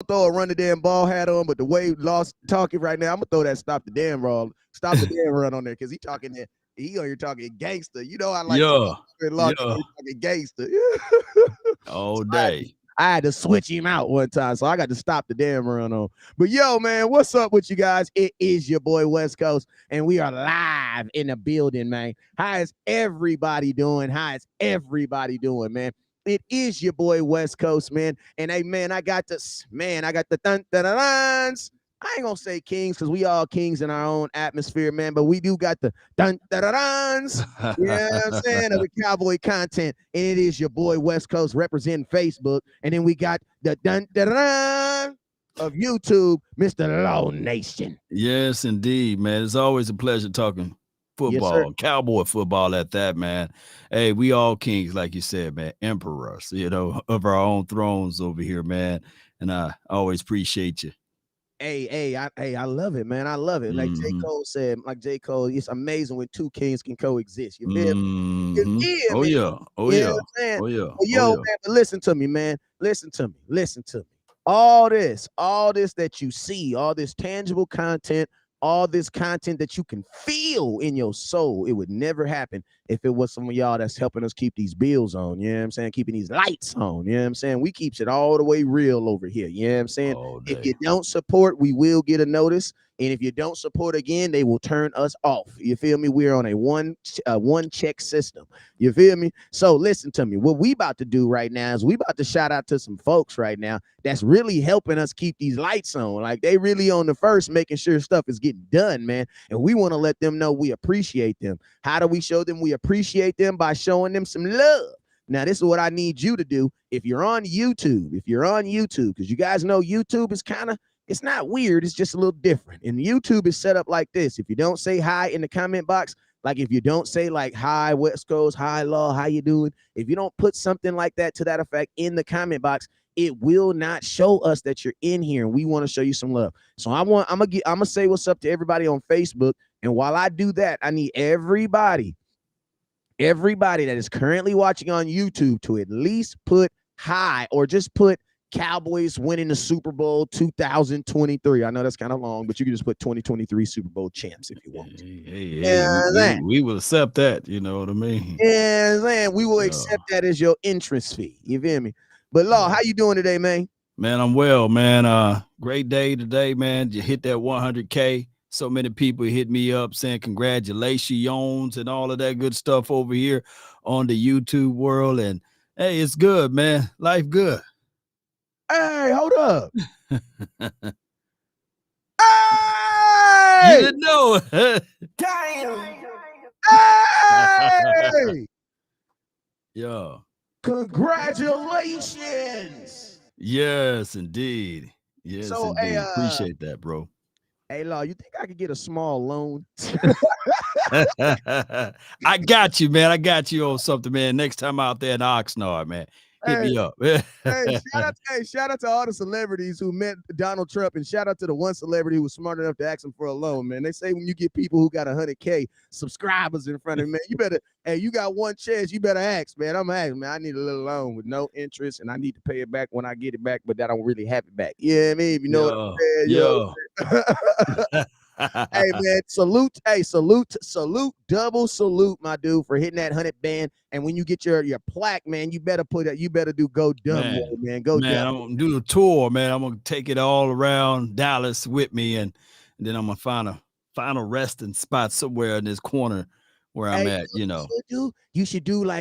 throw a run the damn ball hat on, but the way Lost talking right now, I'm gonna throw that stop the damn run on there because he talking that he on here talking gangster. You know I like Yeah. Lost Yeah. talking gangster. All I had, day. I had to switch him out one time, so I got to stop the damn run on. But yo, man, what's up with you guys? It is your boy West Coast, and we are live in the building, man. How is everybody doing? How is everybody doing, man? It is your boy West Coast, man. And hey, man, I got the dun dun duns. I ain't gonna say kings because we all kings in our own atmosphere, man. But we do got the dun dun duns. Yeah, I'm saying of the cowboy content, and it is your boy West Coast representing Facebook, and then we got the dun dun dun of YouTube, Mr. Law Nation. Yes, indeed, man. It's always a pleasure talking Yes, sir. football, cowboy football at that, man. Hey, we all kings, like you said, man, emperors, of our own thrones over here, man. And I always appreciate you. I love it, man. I love it. Like J. Mm-hmm. Cole said, like J. Cole, it's amazing when two kings can coexist. You feel me? You Mm-hmm. feel Oh me? yeah. Oh You know yeah. what I'm saying? Oh yeah. But Oh yo, yeah. man, but listen to me, man. Listen to me. All this that you see, all this tangible content, all this content that you can feel in your soul, it would never happen if it was some of y'all that's helping us keep these bills on. You know what I'm saying? Keeping these lights on. You know what I'm saying? We keeps it all the way real over here. You know what I'm saying? All If you day. don't support, we will get a notice. And if you don't support again, they will turn us off. You feel me? We're on a one check system. You feel me? So listen to me. What we about to do right now is we about to shout out to some folks right now that's really helping us keep these lights on. Like they really on the first, making sure stuff is getting done, man. And we want to let them know we appreciate them. How do we show them we appreciate them? By showing them some love. Now, this is what I need you to do. If you're on YouTube, because you guys know YouTube is it's not weird. It's just a little different. And YouTube is set up like this. If you don't say hi in the comment box, like if you don't say like, hi, West Coast, hi, Law, how you doing? If you don't put something like that to that effect in the comment box, it will not show us that you're in here. And we want to show you some love. So I'm gonna say what's up to everybody on Facebook. And while I do that, I need everybody that is currently watching on YouTube to at least put hi or just put Cowboys winning the Super Bowl 2023. I know that's kind of long, but you can just put 2023 Super Bowl champs if you want. Hey, Yeah, we will accept that. You know what I mean? man, we will Yeah. accept that as your entrance fee. You feel me? But Law, Yeah. how you doing today, man? Man, I'm well, man. Great day today, man. You hit that 100K. So many people hit me up saying congratulations and all of that good stuff over here on the YouTube world. And hey, it's good, man. Life good. Hey, hold up. You Hey! didn't know. Damn! Hey! Yeah. Congratulations! Yes, indeed. Yes, So, hey, indeed. Appreciate that, bro. hey, Law, you think I could get a small loan? I got you, man. I got you on something, man. Next time out there in Oxnard, man, hit Hey, me up. shout out to all the celebrities who met Donald Trump, and shout out to the one celebrity who was smart enough to ask him for a loan, man. They say when you get people who got 100K subscribers in front of you, man, you better, hey, you got one chance, you better ask, man. I'm asking, man, I need a little loan with no interest, and I need to pay it back when I get it back, but that I don't really have it back. Yeah, you know what I mean? If you know what Yeah, I'm saying, you know yeah. what I'm saying? Hey man, double salute, my dude, for hitting that 100 band. And when you get your plaque, man, you better do go dumb way, man, man. Go man, dumb. I'm gonna do the tour, man. I'm gonna take it all around Dallas with me, and then I'm gonna find a final resting spot somewhere in this corner where I'm Hey, at. you know what you should do?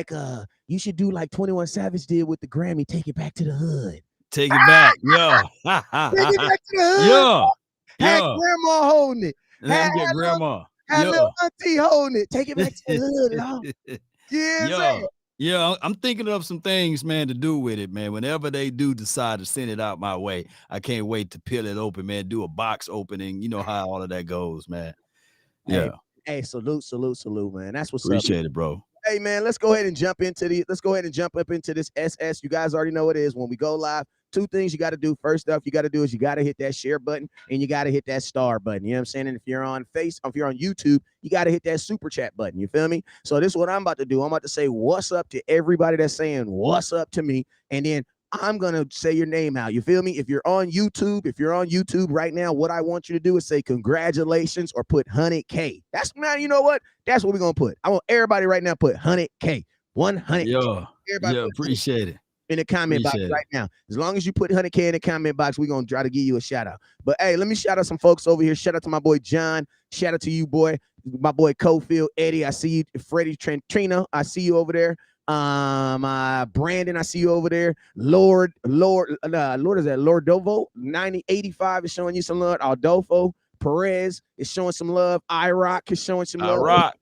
You should do like 21 Savage did with the Grammy. Take it back to the hood. Take it back, yeah, Take it back to the hood. yeah, Had yeah. grandma holding it. Let me get grandma. Had Yeah. little auntie holding it. Take it back to the hood, Lord. Yeah, Yeah. Yeah, I'm thinking of some things, man, to do with it, man. Whenever they do decide to send it out my way, I can't wait to peel it open, man. Do a box opening. You know how all of that goes, man. Hey, Yeah. hey, salute, man. That's what's up. Appreciate it, bro. Hey man, let's go ahead and jump up into this SS. You guys already know what it is. When we go live, two things you got to do. First off, you got to do is you got to hit that share button and you got to hit that star button. You know what I'm saying? And if you're on YouTube, you got to hit that super chat button. You feel me? So this is what I'm about to do. I'm about to say what's up to everybody that's saying what's up to me, and then I'm gonna say your name out. You feel me? If you're on YouTube right now, what I want you to do is say congratulations or put 100K. That's not, you know what? That's what we're gonna put. I want everybody right now put 100K. 100K. Yeah, Everybody yeah, put 100K appreciate it. in the comment box Appreciate it. right now. As long as you put 100K in the comment box, we're going to try to give you a shout out. But hey, let me shout out some folks over here. Shout out to my boy John. Shout out to you, boy. My boy Cofield, Eddie. I see you. Freddie Trina. I see you over there. Brandon, I see you over there. Lord is that Lord Dovo 9085 is showing you some love. Aldolfo Perez is showing some love. IROC is showing some love. IROC.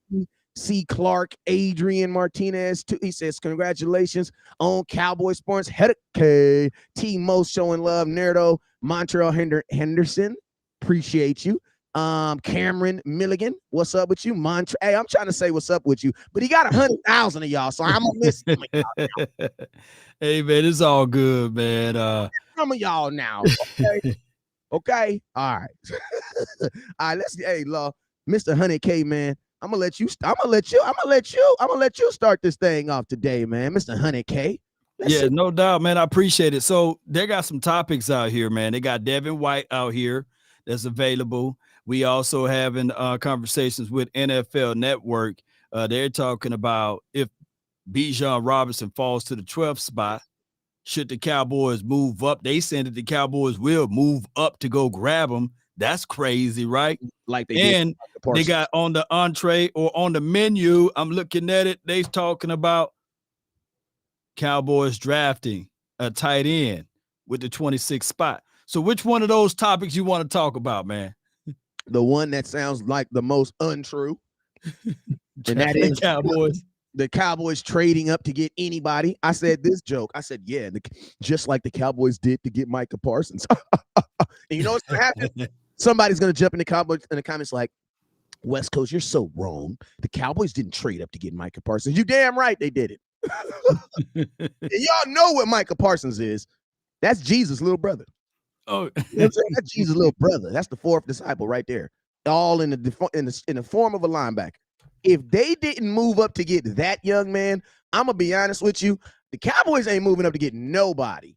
C. Clark, Adrian Martinez, too. He says, congratulations on Cowboy Sports. K. T. Most showing love. Nerdo, Montreal Henderson, appreciate you. Cameron Milligan, what's up with you? Hey, I'm trying to say what's up with you, but he got 100,000 of y'all, so I'm gonna miss some of y'all. Hey man, it's all good, man. Some of y'all now. Okay. Okay. All right. All right. Hey, Law, Mr. 100K, man. I'm gonna let you start this thing off today, man. Mr. 100K. Yeah, no doubt, man. I appreciate it. So they got some topics out here, man. They got Devin White out here that's available. We also having conversations with NFL Network. They're talking about if Bijan Robinson falls to the 12th spot, should the Cowboys move up? They saying that the Cowboys will move up to go grab him. That's crazy, right? Like they and did. They got on the entree or on the menu. I'm looking at it. They talking about Cowboys drafting a tight end with the 26th spot. So which one of those topics you want to talk about, man? The one that sounds like the most untrue. And that is Cowboys. The Cowboys trading up to get anybody. I said this joke. I said, yeah, just like the Cowboys did to get Micah Parsons. And you know what's going to happen? Somebody's going to jump in the comments like, West Coast, you're so wrong. The Cowboys didn't trade up to get Micah Parsons. You damn right they did it. And y'all know what Micah Parsons is. That's Jesus' little brother. Oh, you know what I'm saying? That's Jesus' little brother. That's the fourth disciple right there. All in the form of a linebacker. If they didn't move up to get that young man, I'm gonna be honest with you, the Cowboys ain't moving up to get nobody.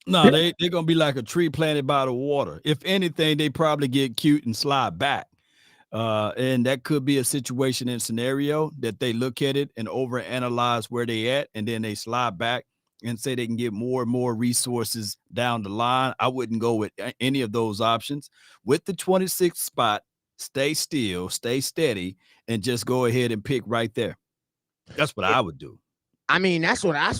No, they're gonna be like a tree planted by the water. If anything, they probably get cute and slide back. And that could be a situation and scenario that they look at it and overanalyze where they at, and then they slide back and say they can get more and more resources down the line. I wouldn't go with any of those options. With the 26th spot, stay still, stay steady, and just go ahead and pick right there. That's what I would do. I mean, that's what I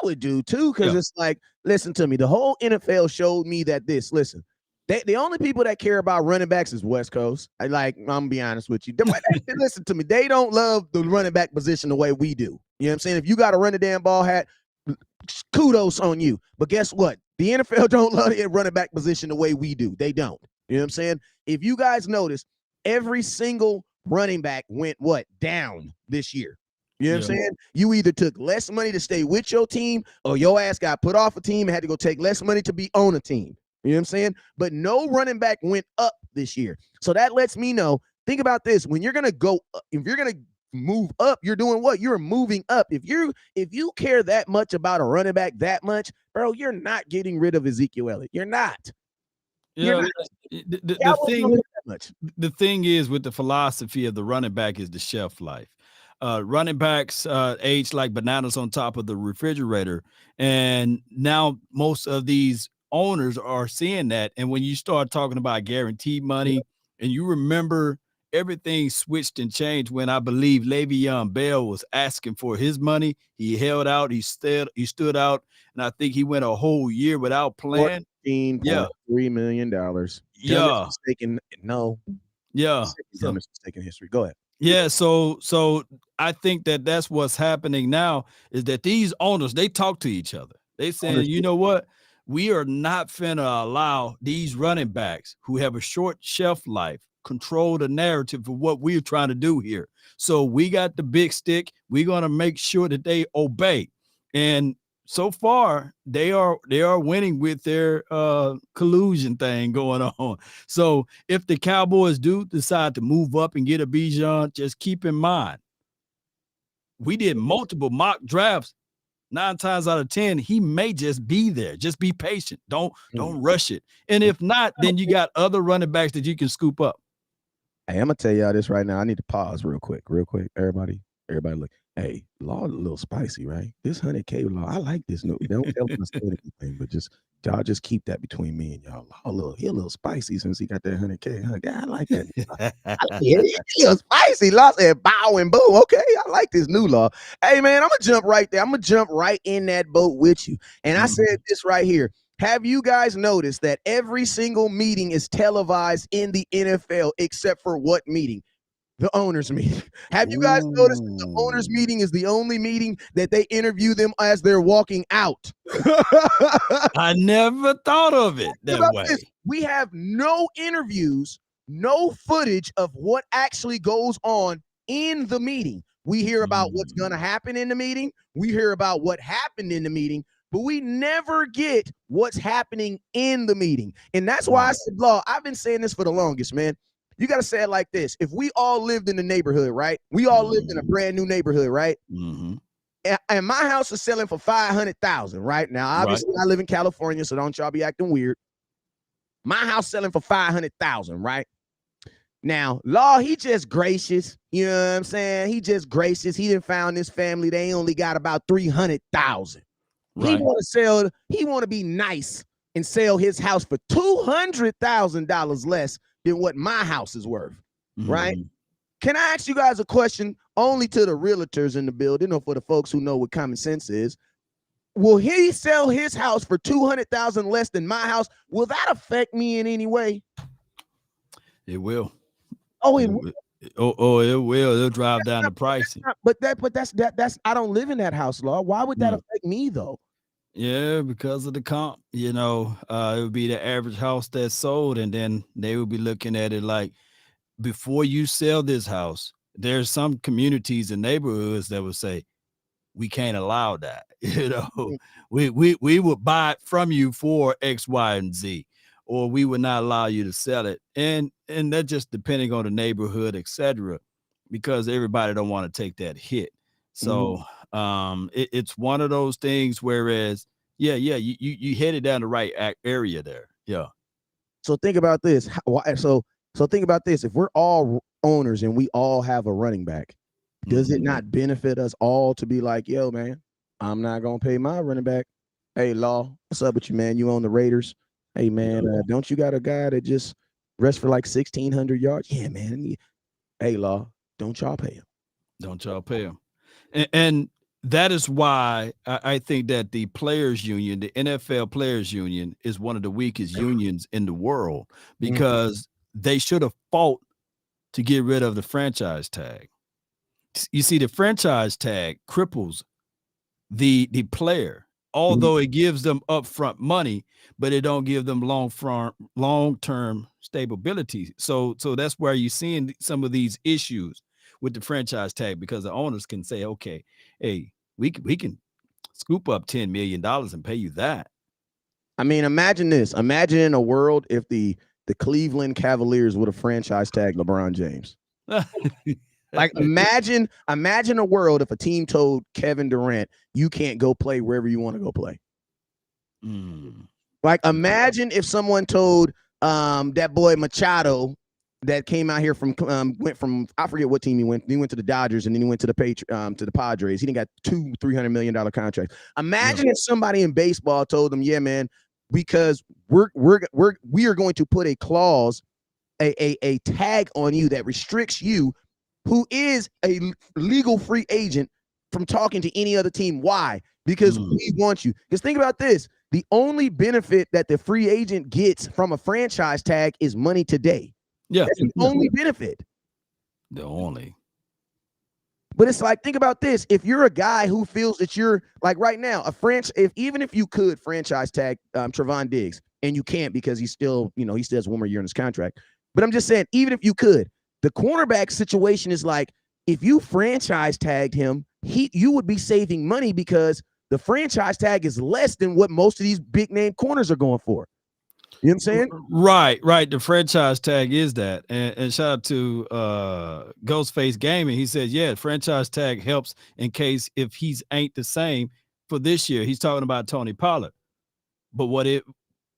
would do too, because it's like, listen to me. The whole NFL showed me that listen, the only people that care about running backs is West Coast. I'm gonna be honest with you. Listen to me. They don't love the running back position the way we do. You know what I'm saying? If you got to run the damn ball hat, kudos on you. But guess what? The NFL don't love the running back position the way we do. They don't. You know what I'm saying? If you guys notice, every single running back went down this year. You know what I'm saying? You either took less money to stay with your team, or your ass got put off a team and had to go take less money to be on a team. You know what I'm saying? But no running back went up this year. So that lets me know, think about this. When you're going to go, if you're going to move up, you're doing what? You're moving up. If you care that much about a running back that much, bro, you're not getting rid of Ezekiel Elliott. You're not. The thing is with the philosophy of the running back is the shelf life. Running backs age like bananas on top of the refrigerator. And now most of these owners are seeing that. And when you start talking about guaranteed money, and you remember everything switched and changed when I believe Le'Veon Bell was asking for his money. He held out, he stood out, and I think he went a whole year without playing. $14.3 million. Yeah. Mistaken. No. Yeah. Mistaken history. Go ahead. Yeah, so I think that's what's happening now is that these owners, they talk to each other. They saying, you know what? We are not finna allow these running backs who have a short shelf life control the narrative of what we're trying to do here. So we got the big stick. We're gonna make sure that they obey. And so far, they are winning with their collusion thing going on. So if the Cowboys do decide to move up and get a Bijan, just keep in mind, we did multiple mock drafts. 9 times out of 10, he may just be there. Just be patient. Don't rush it. And if not, then you got other running backs that you can scoop up. Hey, I'm gonna tell y'all this right now. I need to pause real quick. Everybody look. Hey, Law a little spicy, right? This 100K Law, I like this. No, don't tell him to say anything, but y'all just keep that between me and y'all. Law he a little spicy since he got that 100K. I like that. He a little spicy. Law said bow and boom. Okay, I like this new Law. Hey man, I'm gonna jump right there. I'm gonna jump right in that boat with you. And I said this right here. Have you guys noticed that every single meeting is televised in the NFL except for what meeting? The owners meeting. Have you guys noticed that the owners meeting is the only meeting that they interview them as they're walking out? I never thought of it that way. We have no interviews, no footage of what actually goes on in the meeting. We hear about what's going to happen in the meeting. We hear about what happened in the meeting, but we never get what's happening in the meeting. And that's why I said, Law, I've been saying this for the longest, man. You got to say it like this. If we all lived in the neighborhood, right? We all lived in a brand new neighborhood, right? And my house is selling for $500,000 right now. Obviously, I live in California, so don't y'all be acting weird. My house selling for $500,000, right? Now, Law, he just gracious. You know what I'm saying? He just gracious. He didn't found this family. They only got about $300,000. He want to sell. He want to be nice and sell his house for $200,000 less than what my house is worth, right? Can I ask you guys a question only to the realtors in the building or for the folks who know what common sense is? Will he sell his house for $200,000 less than my house? Will that affect me in any way? It will. Oh, it will. It will. It'll drive down the pricing. But that's I don't live in that house, Law. Why would that affect me though? Yeah, because of the comp, it would be the average house that's sold, and then they would be looking at it like, before you sell this house, there's some communities and neighborhoods that would say, we can't allow that. We would buy it from you for X, Y, and Z, or we would not allow you to sell it. And that just depending on the neighborhood, etc., because everybody don't want to take that hit. So it's one of those things, whereas you headed down the right area there. So think about this. So think about this. If we're all owners and we all have a running back, does it not benefit us all to be like, yo, man, I'm not gonna pay my running back. Hey, Law, what's up with you, man? You own the Raiders? Hey, man, don't you got a guy that just rushed for like 1,600 yards? Yeah, man. Hey, Law, don't y'all pay him? Don't y'all pay him? And that is why I think that the players union, the NFL players union, is one of the weakest unions in the world, because they should have fought to get rid of the franchise tag. You see, the franchise tag cripples the player, although it gives them upfront money, but it don't give them long-term stability. So that's where you're seeing some of these issues with the franchise tag, because the owners can say, okay, hey, we can scoop up $10 million and pay you that. I mean, imagine this. Imagine in a world if the Cleveland Cavaliers would have franchise tagged LeBron James. Like imagine a world if a team told Kevin Durant, you can't go play wherever you want to go play. Like imagine if someone told that boy Machado that came out here from went from, I forget what team he went. He went to the Dodgers and then he went to the Padres. He didn't got $200-300 million contracts. Imagine if somebody in baseball told them, yeah, man, because we are going to put a clause, a tag on you that restricts you, who is a legal free agent, from talking to any other team. Why? Because we want you. Because think about this. The only benefit that the free agent gets from a franchise tag is money today. Yeah. That's the only benefit. The only. But it's like, think about this. If you're a guy who feels that you're like right now, even if you could franchise tag Trevon Diggs, and you can't because he still has one more year in his contract. But I'm just saying, even if you could, the cornerback situation is like, if you franchise tagged him, you would be saving money because the franchise tag is less than what most of these big name corners are going for. You know what I'm saying? Right. The franchise tag is that. And shout out to Ghostface Gaming. He says, yeah, franchise tag helps in case if he's ain't the same, for this year. He's talking about Tony Pollard. But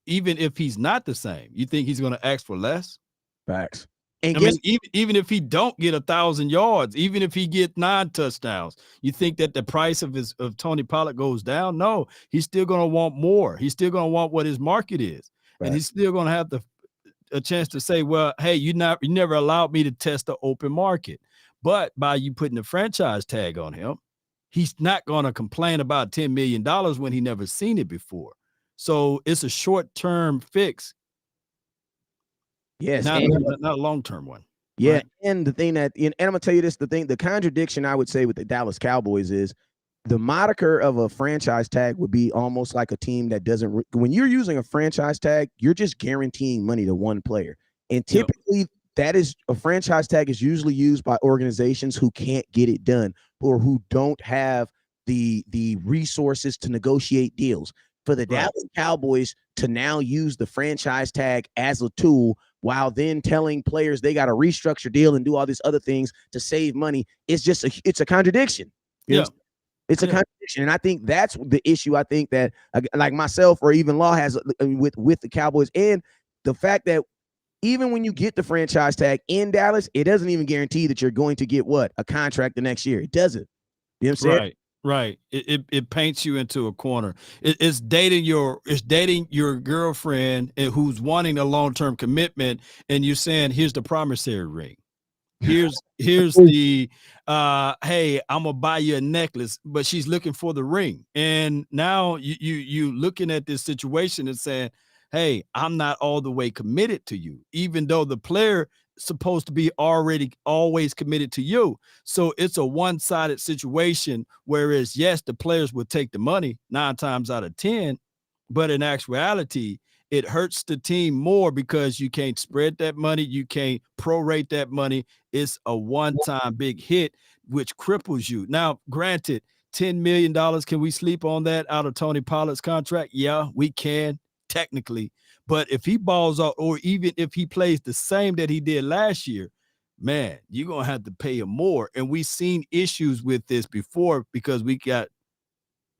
even if he's not the same, you think he's going to ask for less? Facts. And I mean, even if he don't get 1,000 yards, even if he get 9 touchdowns, you think that the price of Tony Pollard goes down? No, he's still going to want more. He's still going to want what his market is, and he's still going to have a chance to say, "Well, hey, you never allowed me to test the open market." But by you putting the franchise tag on him, he's not going to complain about $10 million when he never seen it before. So it's a short-term fix. Yes, not a long-term one. Yeah, right? and the thing that, and I'm gonna tell you this, the contradiction I would say with the Dallas Cowboys is the moniker of a franchise tag would be almost like a team that doesn't. When you're using a franchise tag, you're just guaranteeing money to one player, and typically that is a franchise tag is usually used by organizations who can't get it done or who don't have the resources to negotiate deals. For the Dallas Cowboys to now use the franchise tag as a tool while then telling players they got to restructure deal and do all these other things to save money, it's a contradiction. It's a contradiction. And I think that's the issue. I think that like myself or even Law has with the Cowboys, and the fact that even when you get the franchise tag in Dallas, it doesn't even guarantee that you're going to get a contract the next year. It doesn't. You know what I'm saying? Right. It paints you into a corner. It's dating your girlfriend who's wanting a long-term commitment, and you're saying, here's the promissory ring. Here's the hey, I'm gonna buy you a necklace, but she's looking for the ring. And now you looking at this situation and saying, hey, I'm not all the way committed to you, even though the player supposed to be always committed to you. So it's a one-sided situation, whereas yes, the players will take the money 9 times out of 10, but in actuality it hurts the team more because you can't spread that money, you can't prorate that money. It's a one-time big hit which cripples you. Now granted, $10 million, can we sleep on that out of Tony Pollard's contract? Yeah, we can technically. But if he balls out, or even if he plays the same that he did last year, man, you're going to have to pay him more. And we've seen issues with this before because we got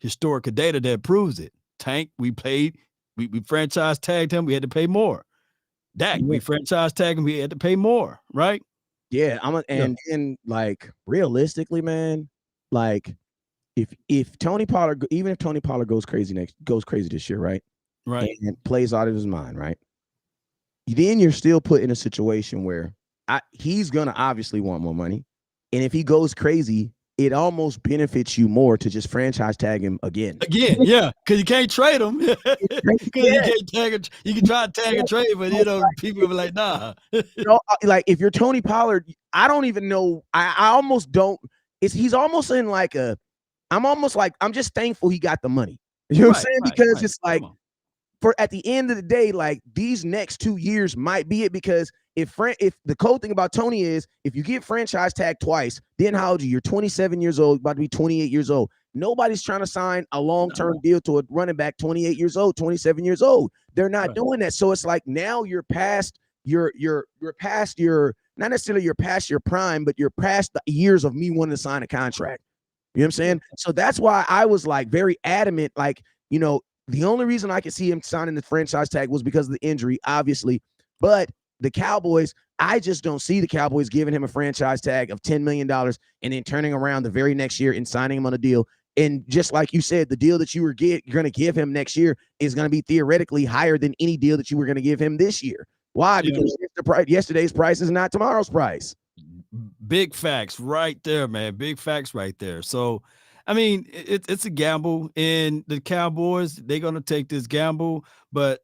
historical data that proves it. Tank, we franchise tagged him, we had to pay more. Dak, we franchise tagged him, we had to pay more, right? Yeah, and like realistically, man, like if Tony Pollard, even if Tony Pollard goes crazy this year, right? Right. And plays out of his mind, right? Then you're still put in a situation where he's going to obviously want more money. And if he goes crazy, it almost benefits you more to just franchise tag him again. Yeah, because you can't trade him. Because you can't you can try to tag and trade, but people will be like, nah. Like if you're Tony Pollard, I don't even know. I almost don't. He's almost in like I'm just thankful he got the money. You know what I'm saying? Because it's like, for at the end of the day, like these next 2 years might be it, because if the cool thing about Tony is if you get franchise tag twice, then how old are you? You're 27 years old, about to be 28 years old. Nobody's trying to sign a long-term deal to a running back 28 years old, 27 years old. They're not doing that. So it's like now you're past you're past your, not necessarily you're past your prime, but you're past the years of me wanting to sign a contract. You know what I'm saying? So that's why I was like very adamant, like, the only reason I could see him signing the franchise tag was because of the injury, obviously. But the Cowboys, I just don't see the Cowboys giving him a franchise tag of $10 million and then turning around the very next year and signing him on a deal. And just like you said, the deal that you're going to give him next year is going to be theoretically higher than any deal that you were going to give him this year. Why? Because yesterday's price is not tomorrow's price. Big facts right there, man. Big facts right there. So, I mean, it's a gamble, and the Cowboys, they're going to take this gamble, but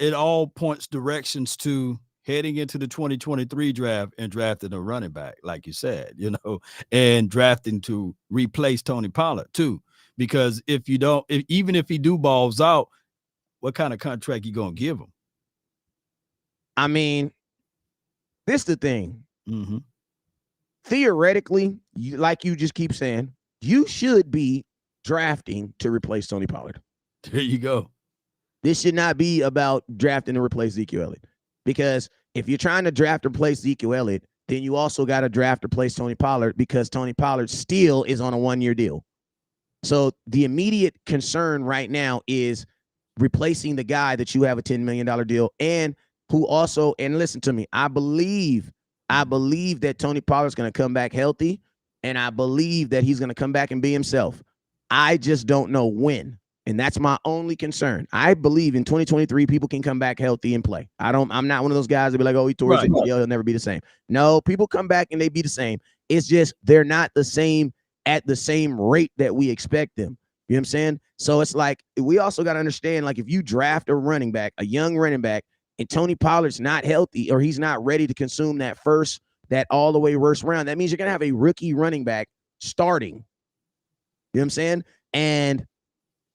it all points directions to heading into the 2023 draft and drafting a running back, like you said, and drafting to replace Tony Pollard too. Because even if he do balls out, what kind of contract you going to give him? I mean, this is the thing. Mm-hmm. Theoretically, like you just keep saying, you should be drafting to replace Tony Pollard. There you go. This should not be about drafting to replace Ezekiel Elliott. Because if you're trying to draft to replace Ezekiel Elliott, then you also got to draft to replace Tony Pollard, because Tony Pollard still is on a 1-year deal. So the immediate concern right now is replacing the guy that you have a $10 million deal, and who also, and listen to me, I believe that Tony Pollard's going to come back healthy, and I believe that he's going to come back and be himself. I just don't know when. And that's my only concern. I believe in 2023, people can come back healthy and play. I'm not one of those guys that be like, oh, he tore his ACL, he'll never be the same. No, people come back and they be the same. It's just they're not the same at the same rate that we expect them. You know what I'm saying? So it's like, we also got to understand, like, if you draft a running back, a young running back, and Tony Pollard's not healthy, or he's not ready to consume that all the way first round, that means you're going to have a rookie running back starting. You know what I'm saying? And,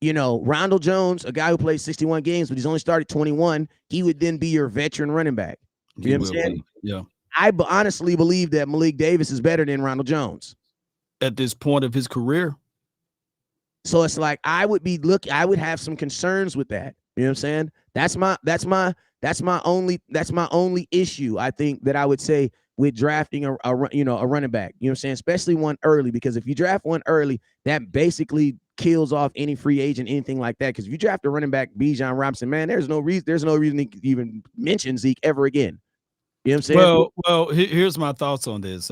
you know, Rondell Jones, a guy who played 61 games, but he's only started 21, he would then be your veteran running back. You know what I'm saying? Yeah. I honestly believe that Malik Davis is better than Rondell Jones at this point of his career. So it's like, I would have some concerns with that. You know what I'm saying? That's my only issue, I think, that I would say with drafting a running back. You know what I'm saying? Especially one early, because if you draft one early, that basically kills off any free agent, anything like that. Because if you draft a running back, Bijan Robinson, man, there's no reason to even mention Zeke ever again. You know what I'm saying? Well, here's my thoughts on this.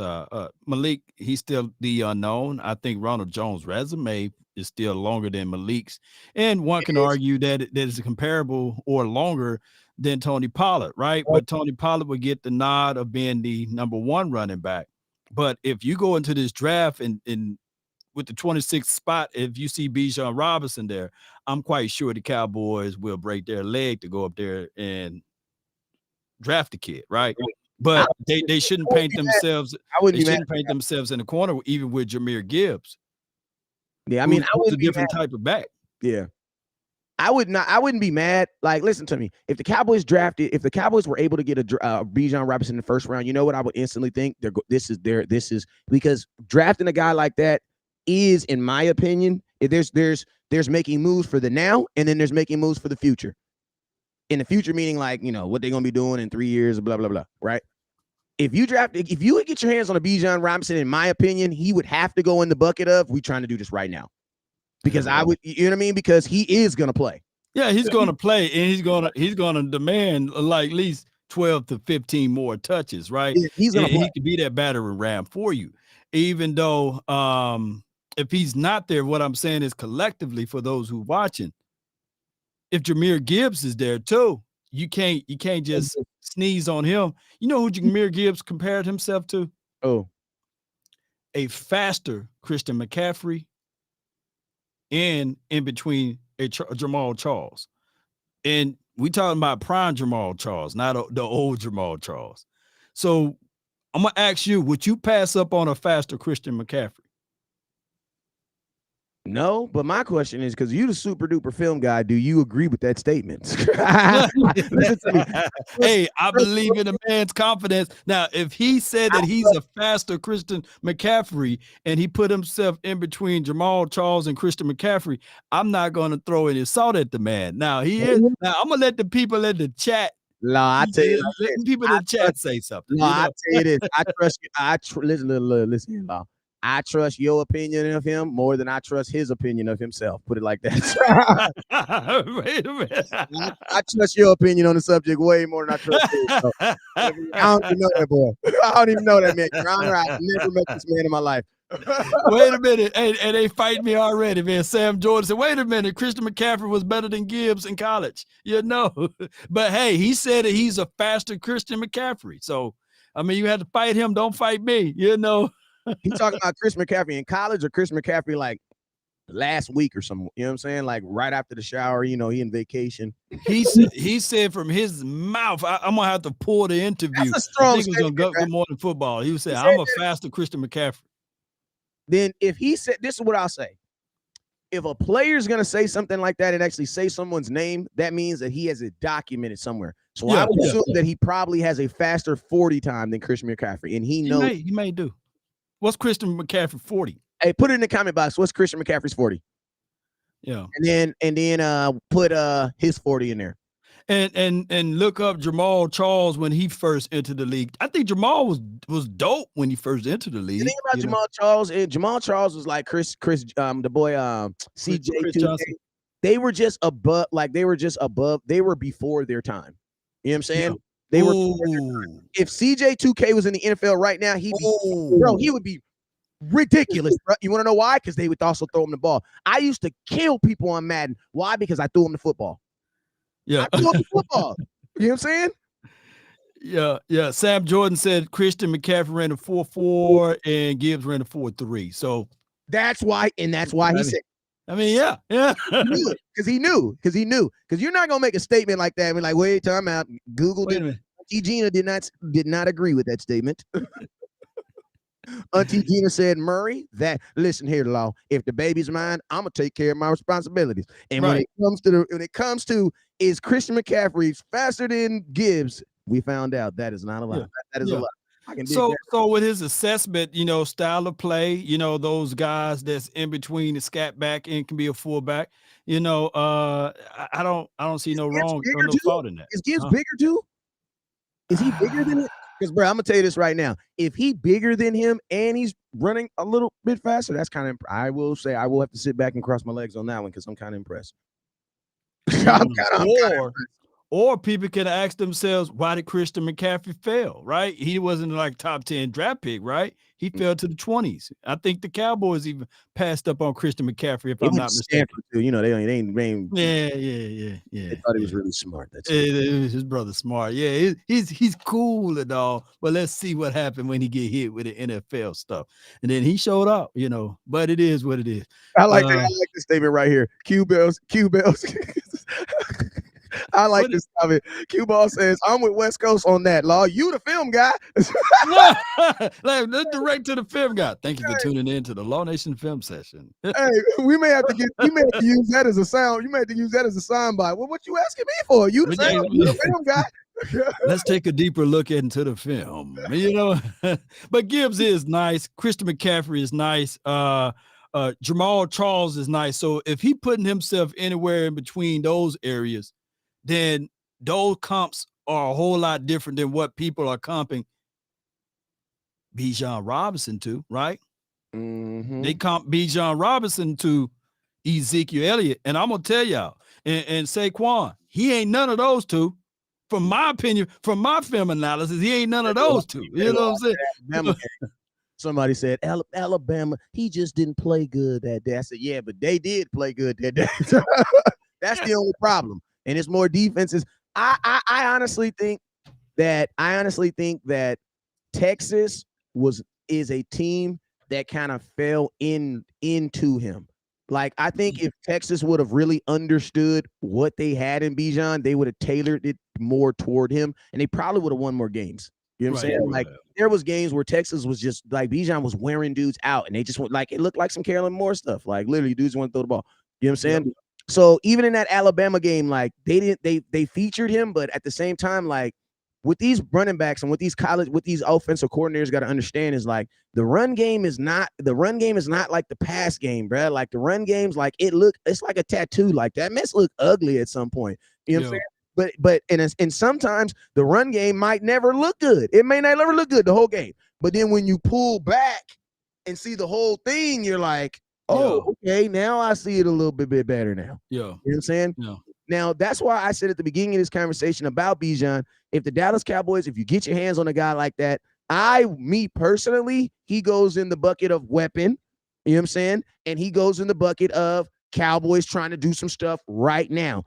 Malik, he's still the unknown. I think Ronald Jones' resume is still longer than Malik's, and one can argue that it is comparable or longer than Tony Pollard, right? But Tony Pollard would get the nod of being the number one running back. But if you go into this draft and with the 26th spot, if you see Bijan Robinson there, I'm quite sure the Cowboys will break their leg to go up there and draft the kid, right? But they shouldn't paint themselves. They shouldn't paint themselves in the corner, even with Jahmyr Gibbs. Yeah, I mean, I was a different type of back. Yeah, I wouldn't be mad. Like, listen to me. If the Cowboys were able to get a Bijan Robinson in the first round, you know what I would instantly think? This is because drafting a guy like that is, in my opinion, there's making moves for the now, and then there's making moves for the future. In the future, meaning, like, you know, what they're gonna be doing in 3 years, blah blah blah, right? If you would get your hands on a Bijan Robinson, in my opinion, he would have to go in the bucket of, we trying to do this right now. Because I would, you know what I mean? Because he is gonna play. Yeah, he's gonna play, and he's gonna demand like at least 12 to 15 more touches, right? Yeah, he could be that battering ram for you. Even though if he's not there, what I'm saying is, collectively, for those who watching, if Jahmyr Gibbs is there too, you can't just sneeze on him. You know who Jahmyr Gibbs compared himself to? Oh, a faster Christian McCaffrey, and in between a Jamal Charles. And we talking about prime Jamal Charles, not the old Jamal Charles. So I'm gonna ask you, would you pass up on a faster Christian McCaffrey? No, but my question is, because you the super duper film guy, do you agree with that statement? Hey, I believe in a man's confidence. Now, if he said that he's a faster Christian McCaffrey and he put himself in between Jamal Charles and Christian McCaffrey, I'm not going to throw any salt at the man. Now, Now, I'm going to let the people in the chat. No, I tell you, letting people in the chat say something. No, I tell you this. I trust you. Listen, Law. I trust your opinion of him more than I trust his opinion of himself. Put it like that. Wait a minute. I trust your opinion on the subject way more than I trust his. So, I don't even know that boy. I don't even know that man. Your Honor, I've never met this man in my life. Wait a minute. And they fight me already, man. Sam Jordan said, wait a minute, Christian McCaffrey was better than Gibbs in college. You know. But hey, he said that he's a faster Christian McCaffrey. So, I mean, you had to fight him. Don't fight me, you know. He talking about Chris McCaffrey in college, or Chris McCaffrey like last week or something? You know what I'm saying? Like right after the shower, you know, he in vacation. He said from his mouth, I'm gonna have to pull the interview. That's a strong statement, right? Good Morning Football. He said, I'm a faster Christian McCaffrey. Then if he said, this is what I'll say. If a player's gonna say something like that and actually say someone's name, that means that he has it documented somewhere. So I would assume that he probably has a faster 40 time than Christian McCaffrey, and he knows he may do. What's Christian McCaffrey 40? Hey, put it in the comment box. What's Christian McCaffrey's 40? Yeah. And then put his 40 in there. And look up Jamal Charles when he first entered the league. I think Jamal was dope when he first entered the The league. thing about Jamal Charles was like Chris, the boy, Chris CJ2K. Johnson. They were just above, they were before their time. You know what I'm saying? Yeah. They were before their time. If CJ2K was in the NFL right now, he would be ridiculous, bro. You want to know why? Because they would also throw him the ball. I used to kill people on Madden. Why? Because I threw him the football. Yeah. I threw him the football. You know what I'm saying? Yeah. Sam Jordan said Christian McCaffrey ran a 4.4 and Gibbs ran a 4.3. So that's why he said. I mean, yeah. Because he knew. Because you're not gonna make a statement like that and be like, wait, time out. Google did. Auntie Gina did not agree with that statement. Auntie Gina said, Murray, listen here, Law. If the baby's mine, I'm gonna take care of my responsibilities. And when it comes to is Christian McCaffrey faster than Gibbs, we found out that is not a lie. That is a lie. So with his assessment, style of play, those guys that's in between the scat back and can be a fullback, I don't see no fault in that. Is Gibbs bigger too? Is he bigger than it? Because, bro, I'm gonna tell you this right now. If he bigger than him and he's running a little bit faster, that's kind of. I will say I will have to sit back and cross my legs on that one because I'm kind of impressed. Or people can ask themselves, why did Christian McCaffrey fail, right? He wasn't like top 10 draft pick, right? He fell to the 20s. I think the Cowboys even passed up on Christian McCaffrey, if I'm not mistaken. Too. They Yeah. They thought he was really smart. That's his brother's smart. Yeah, he's cool and all, but let's see what happened when he get hit with the NFL stuff. And then he showed up, but it is what it is. I like this statement right here. Q Bells. I like this comment. Q Ball says, I'm with West Coast on that, Law. You the film guy. Let's direct to the film guy. Thank you for tuning in to the Law Nation film session. Hey, you may have to use that as a sound. You may have to use that as a sound bite. Well, what you asking me for? You the film guy. Let's take a deeper look into the film. But Gibbs is nice. Christian McCaffrey is nice. Jamal Charles is nice. So if he putting himself anywhere in between those areas, then those comps are a whole lot different than what people are comping Bijan Robinson to, right? Mm-hmm. They comp Bijan Robinson to Ezekiel Elliott. And I'm going to tell y'all, and Saquon, he ain't none of those two. From my opinion, from my film analysis, he ain't none of those two. You know what I'm saying? Somebody said, Alabama, he just didn't play good that day. I said, yeah, but they did play good that day. That's the only problem. And it's more defenses. I honestly think that Texas is a team that kind of fell into him. Like, I think if Texas would have really understood what they had in Bijan, they would have tailored it more toward him, and they probably would have won more games. You know what I'm saying? Like, there was games where Texas was just like Bijan was wearing dudes out, and they just went like it looked like some Carolyn Moore stuff. Like, literally, dudes want to throw the ball. You know what I'm saying? Yeah. So even in that Alabama game, like they featured him, but at the same time, like with these running backs and with these offensive coordinators got to understand is like the run game is not like the pass game, bro. Like the run game's like it's like a tattoo. Like that mess look ugly at some point. You know what I'm saying? And sometimes the run game might never look good. It may not ever look good the whole game. But then when you pull back and see the whole thing, you're like, oh, okay, now I see it a little bit better now. Yeah. You know what I'm saying? Yeah. Now, that's why I said at the beginning of this conversation about Bijan, if the Dallas Cowboys, if you get your hands on a guy like that, me personally, he goes in the bucket of weapon, you know what I'm saying? And he goes in the bucket of Cowboys trying to do some stuff right now.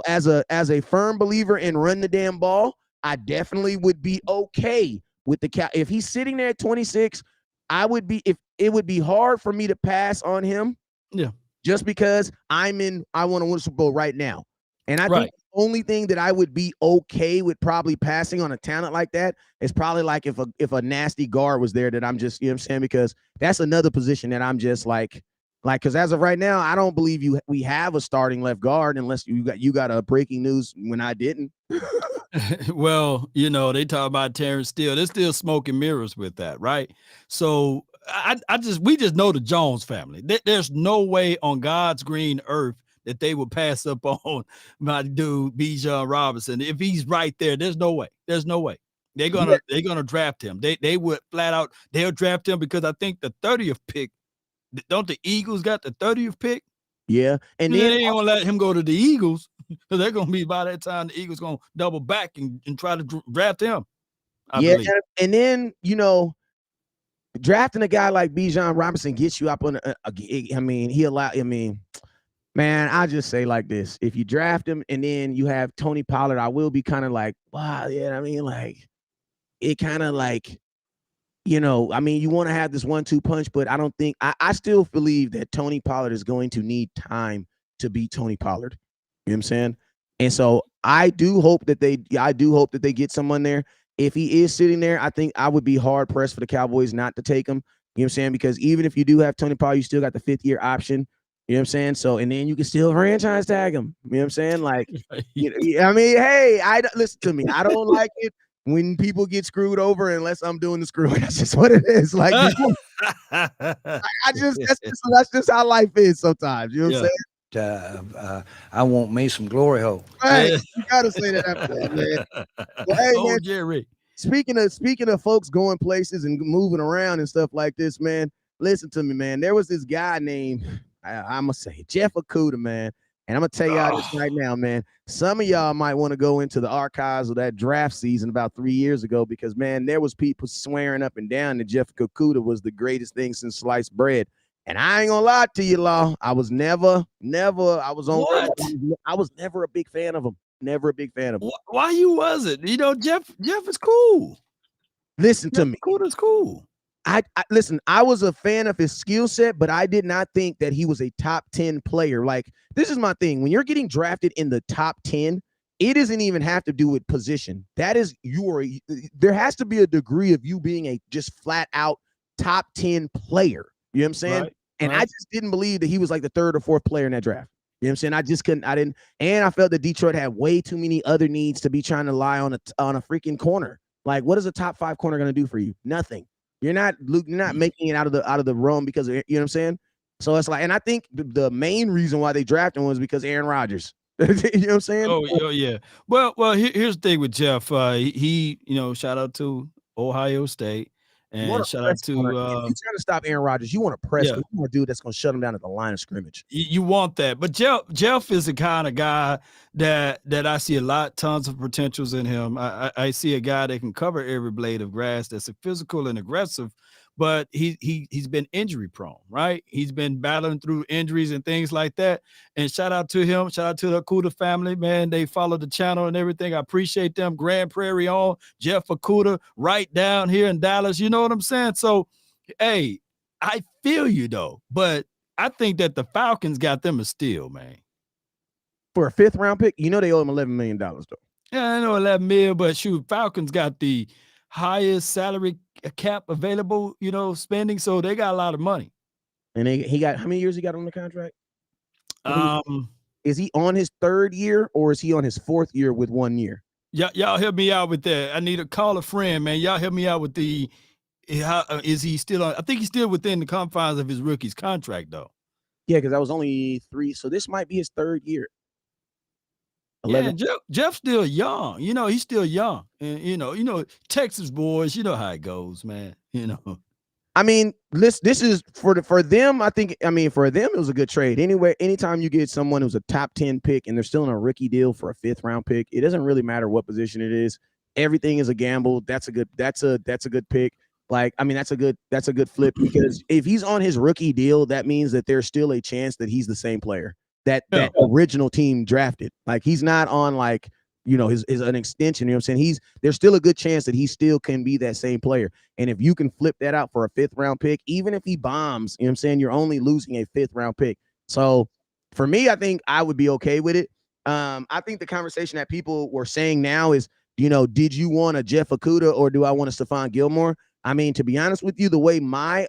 As a firm believer in run the damn ball, I definitely would be okay with if he's sitting there at 26, it would be hard for me to pass on him. Yeah. Just because I want to win a Super Bowl right now. And I think the only thing that I would be okay with probably passing on a talent like that is probably like if a nasty guard was there that I'm just, you know what I'm saying? Because that's another position that I'm just like, because as of right now, I don't believe we have a starting left guard unless you got a breaking news when I didn't. Well, they talk about Terrence Steele. There's still smoke and mirrors with that, right? So we just know the Jones family. There's no way on God's green earth that they would pass up on my dude Bijan Robinson. If he's right there, there's no way. There's no way. Yeah, They're gonna draft him. They would flat out they'll draft him because I think the 30th pick, don't the Eagles got the 30th pick? yeah. And And then then they ain't gonna let him go to the Eagles because they're gonna be by that time the Eagles gonna double back and try to draft him. I yeah, believe. and then drafting a guy like Bijan Robinson gets you up on. I mean, he allow. I mean, man, I just say like this: if you draft him and then you have Tony Pollard, I will be kind of like, wow, yeah. I mean, like it kind of like. I mean, you want to have this 1-2 punch, but I don't think I still believe that Tony Pollard is going to need time to be Tony Pollard. You know what I'm saying? And so I do hope that they get someone there. If he is sitting there, I think I would be hard pressed for the Cowboys not to take him. You know what I'm saying? Because even if you do have Tony Pollard, you still got the 5th-year option. You know what I'm saying? So, and then you can still franchise tag him. You know what I'm saying? Like, I mean, hey, listen to me. I don't like it when people get screwed over unless I'm doing the screwing. That's just what it is. Like, that's just how life is sometimes. You know what I'm saying? I want me some glory hole. Right. You gotta say that after that, man. Well, hey, man, Jerry. Speaking of folks going places and moving around and stuff like this, man, listen to me, man. There was this guy named, I'm going to say, Jeff Okudah, man. And I'm going to tell y'all this right now, man. Some of y'all might want to go into the archives of that draft season about 3 years ago because, man, there was people swearing up and down that Jeff Okudah was the greatest thing since sliced bread. And I ain't going to lie to you, Law. I was never, I was never a big fan of him. Never a big fan of him. Why you wasn't? Jeff is cool. Listen to me. Okudah's cool. Listen, I was a fan of his skill set, but I did not think that he was a top 10 player. Like, this is my thing. When you're getting drafted in the top 10, it doesn't even have to do with position. That is, there has to be a degree of you being a just flat out top 10 player. You know what I'm saying? Right, and I just didn't believe that he was like the 3rd or 4th player in that draft. You know what I'm saying? And I felt that Detroit had way too many other needs to be trying to lie on a freaking corner. Like, what is a top 5 corner going to do for you? Nothing. You're not making it out of the realm because of, you know what I'm saying? So it's like, and I think the main reason why they drafted him was because Aaron Rodgers. You know what I'm saying? Oh yeah. Well, here's the thing with Jeff. He shout out to Ohio State. And shout out to if you're trying to stop Aaron Rodgers, you want to press him. You want a dude that's going to shut him down at the line of scrimmage. You want that, but Jeff is the kind of guy that I see tons of potentials in him. I see a guy that can cover every blade of grass. That's physical and aggressive, but he's been injury prone, right? He's been battling through injuries and things like that. And shout out to him. Shout out to the Okudah family, man. They follow the channel and everything. I appreciate them. Grand Prairie on Jeff Okudah right down here in Dallas. You know what I'm saying? So, hey, I feel you though, but I think that the Falcons got them a steal, man. For a 5th round pick, they owe him $11 million though. Yeah, I know $11 million, but shoot, Falcons got the highest salary cap available, spending, so they got a lot of money. And he got, how many years he got on the contract? Is he on his 3rd year or is he on his 4th year with 1 year? Y'all help me out with that. I need to call a friend, man. Y'all help me out with is he still on? I think he's still within the confines of his rookie's contract, though. Yeah, because that was only 3, so this might be his 3rd year. 11. Yeah, Jeff's still young. He's still young, and Texas boys. You know how it goes, man. I mean, this is for them. I think. I mean, for them, it was a good trade. Anyway, anytime you get someone who's a top 10 pick and they're still in a rookie deal for a 5th round pick, it doesn't really matter what position it is. Everything is a gamble. That's a good pick. Like, I mean, that's a good flip because if he's on his rookie deal, that means that there's still a chance that he's the same player that original team drafted. Like, he's not on like, his an extension. You know what I'm saying? There's still a good chance that he still can be that same player. And if you can flip that out for a 5th round pick, even if he bombs, you know what I'm saying? You're only losing a 5th round pick. So for me, I think I would be okay with it. I think the conversation that people were saying now is, did you want a Jeff Okudah or do I want a Stephon Gilmore? I mean, to be honest with you, the way my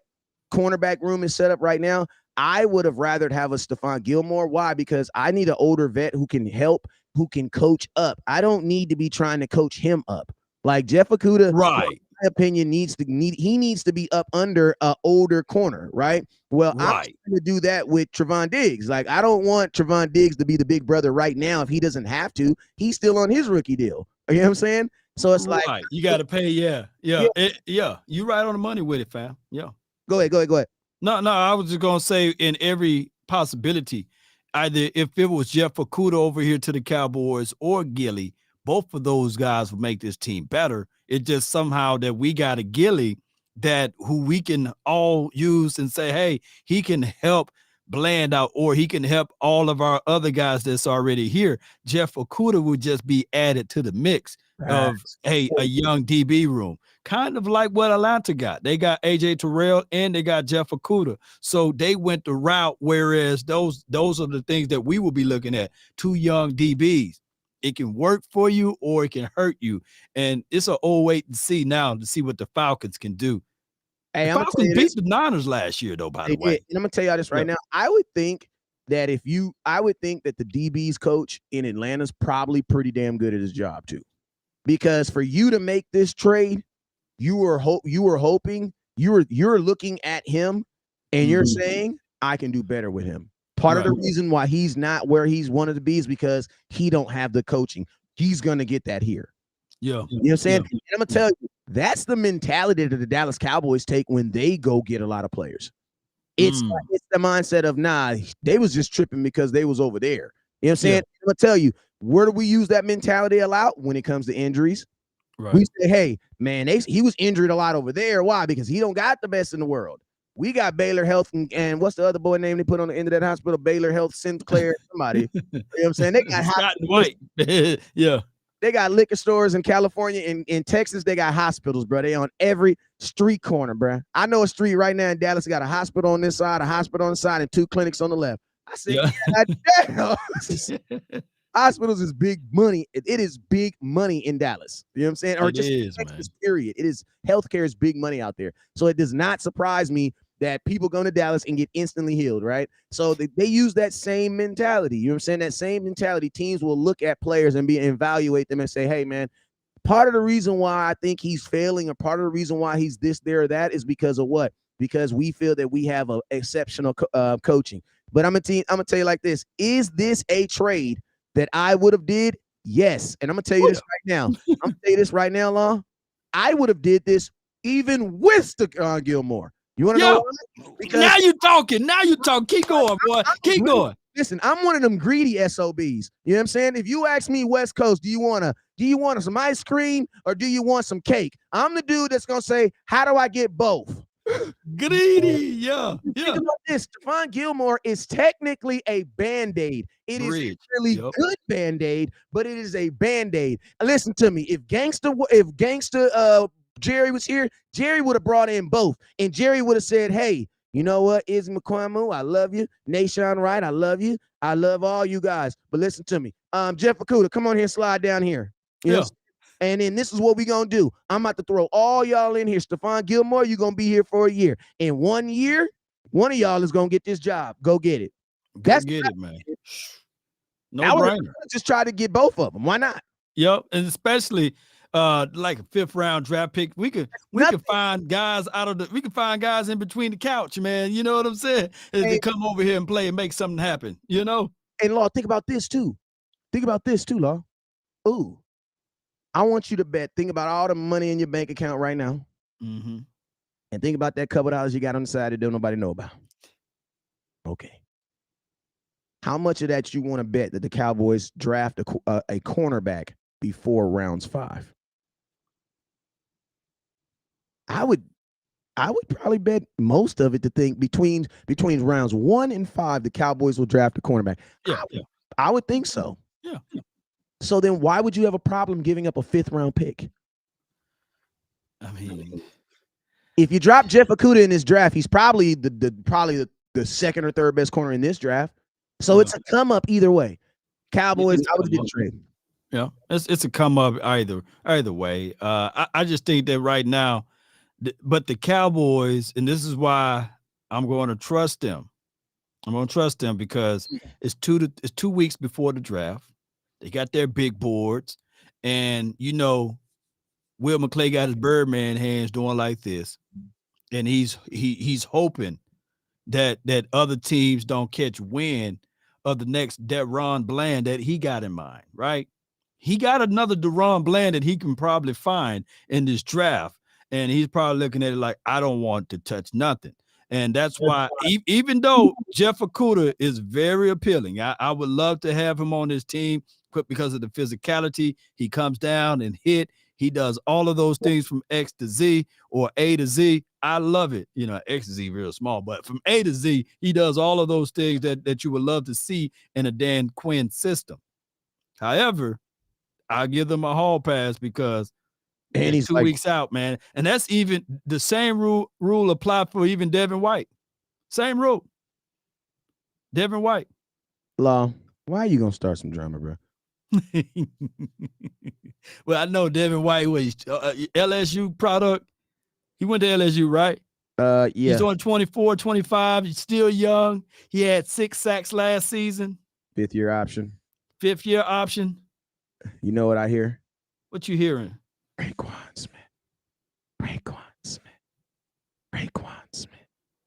cornerback room is set up right now, I would have rather have a Stephon Gilmore. Why? Because I need an older vet who can help, who can coach up. I don't need to be trying to coach him up. Like Jeff Okudah, right? my opinion, he needs to be up under an older corner, right? Well, I'm Right. going to do that with Trevon Diggs. Like, I don't want Trevon Diggs to be the big brother right now if he doesn't have to. He's still on his rookie deal. You know what I'm saying? So it's like, Right. You got to pay. Yeah. You right on the money with it, fam. Yeah. Go ahead. No, I was just gonna say in every possibility, either if it was Jeff Okudah over here to the Cowboys or Gilly, both of those guys would make this team better. It just somehow that we got a Gilly that who we can all use and say, hey, he can help Bland out, or he can help all of our other guys that's already here. Jeff Okudah would just be added to the mix of a young DB room. Kind of like what Atlanta got. They got AJ Terrell and they got Jeff Okudah. So they went the route, whereas those are the things that we will be looking at. 2 young DBs. It can work for you or it can hurt you. And it's an old wait and see now to see what the Falcons can do. Hey, the Falcons beat the Niners last year, though, by the way. And I'm gonna tell y'all this right now. I would think that the DB's coach in Atlanta's probably pretty damn good at his job too. Because for you to make this trade, you're looking at him and you're saying, I can do better with him. Part of the reason why he's not where he's wanted to be is because he don't have the coaching. He's gonna get that here. Yeah. You know what I'm saying? And I'm gonna tell you, that's the mentality that the Dallas Cowboys take when they go get a lot of players. It's the mindset of, nah, they was just tripping because they was over there. You know what I'm saying? I'm gonna tell you, where do we use that mentality a lot? When it comes to injuries. Right. We say, hey, man, he was injured a lot over there. Why? Because he don't got the best in the world. We got Baylor Health and what's the other boy name they put on the end of that hospital? Baylor Health Sinclair, somebody. You know what I'm saying? They got Scott White. Yeah. They got liquor stores in California. In Texas, they got hospitals, bro. They on every street corner, bro. I know a street right now in Dallas got a hospital on this side, a hospital on the side, and 2 clinics on the left. I said, damn. Hospitals is big money. It is big money in Dallas. You know what I'm saying? Or just Texas, period. It is, healthcare is big money out there. So it does not surprise me that people go to Dallas and get instantly healed, right? So they use that same mentality. You know what I'm saying? That same mentality. Teams will look at players and evaluate them and say, hey, man, part of the reason why I think he's failing or part of the reason why he's this, there, or that is because of what? Because we feel that we have a exceptional coaching. But I'm gonna tell you like this. Is this a trade that I would have did? Yes. And I'm gonna tell you this right now. I'm gonna tell you this right now, Law. I would have did this even with Stephon Gilmore. You want to know why? Because now you're talking. Now you're talking. Keep going, boy. Keep going. Listen, I'm one of them greedy SOBs. You know what I'm saying? If you ask me West Coast, do you want some ice cream or do you want some cake? I'm the dude that's gonna say, how do I get both? Greedy, yeah. Think about this. Stephon Gilmore is technically a Band-Aid. It is a really good Band-Aid, but it is a Band-Aid. Listen to me. If Gangsta Jerry was here, Jerry would have brought in both. And Jerry would have said, hey, you know what? Izzy McCormick, I love you. Nashawn Wright, I love you. I love all you guys. But listen to me. Jeff Okudah, come on here, slide down here. You know? And then this is what we're going to do. I'm about to throw all y'all in here. Stephon Gilmore, you're going to be here for a year. In 1 year, one of y'all is going to get this job. Go get it. That's get it, man. No brainer. Just try to get both of them. Why not? Yep. And especially like a 5th round draft pick. We could find guys find guys in between the couch, man. You know what I'm saying? To come over here and play and make something happen, you know? And Law, think about this too. Law. Ooh. I want you to bet. Think about all the money in your bank account right now. Mm-hmm. And think about that couple dollars you got on the side that don't nobody know about. Okay. How much of that you want to bet that the Cowboys draft a cornerback before rounds 5? I would probably bet most of it to think between rounds 1 and 5, the Cowboys will draft a cornerback. I would think so. Yeah. So then why would you have a problem giving up a 5th round pick? I mean, if you drop Jeff Okudah in this draft, he's probably the 2nd or 3rd best corner in this draft. So it's a come up either way. Cowboys, I would have did trade. Yeah, it's a come up either way. I just think that right now, but the Cowboys, and this is why I'm going to trust them. I'm going to trust them because it's 2 weeks before the draft. They got their big boards, and you know, Will McClay got his Birdman hands doing like this, and he's hoping that other teams don't catch wind of the next Deron Bland that he got in mind, right? He got another Deron Bland that he can probably find in this draft, and he's probably looking at it like, I don't want to touch nothing. And that's why, even though Jeff Okudah is very appealing, I would love to have him on this team because of the physicality. He comes down and hit. He does all of those things from X to Z or A to Z. I love it. You know, X to Z real small, but from A to Z, he does all of those things that you would love to see in a Dan Quinn system. However, I'll give them a hall pass because and he's 2 weeks out, man. And that's even the same rule apply for even Devin White. Same rule. Devin White. Law, why are you going to start some drama, bro? Well, I know Devin White was LSU product. He went to LSU, right? Yeah. He's on 24, 25. He's still young. He had 6 sacks last season. 5th year option. 5th year option. You know what I hear? What you hearing? Raekwon Smith. Raekwon Smith. Raekwon Smith.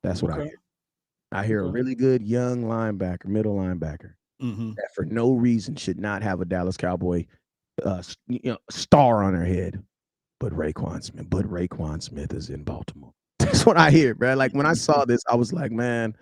That's what I hear. I hear a really good young linebacker, middle linebacker, that for no reason should not have a Dallas Cowboy star on their head. But Raekwon Smith is in Baltimore. That's what I hear, bro. Like when I saw this, I was like, man,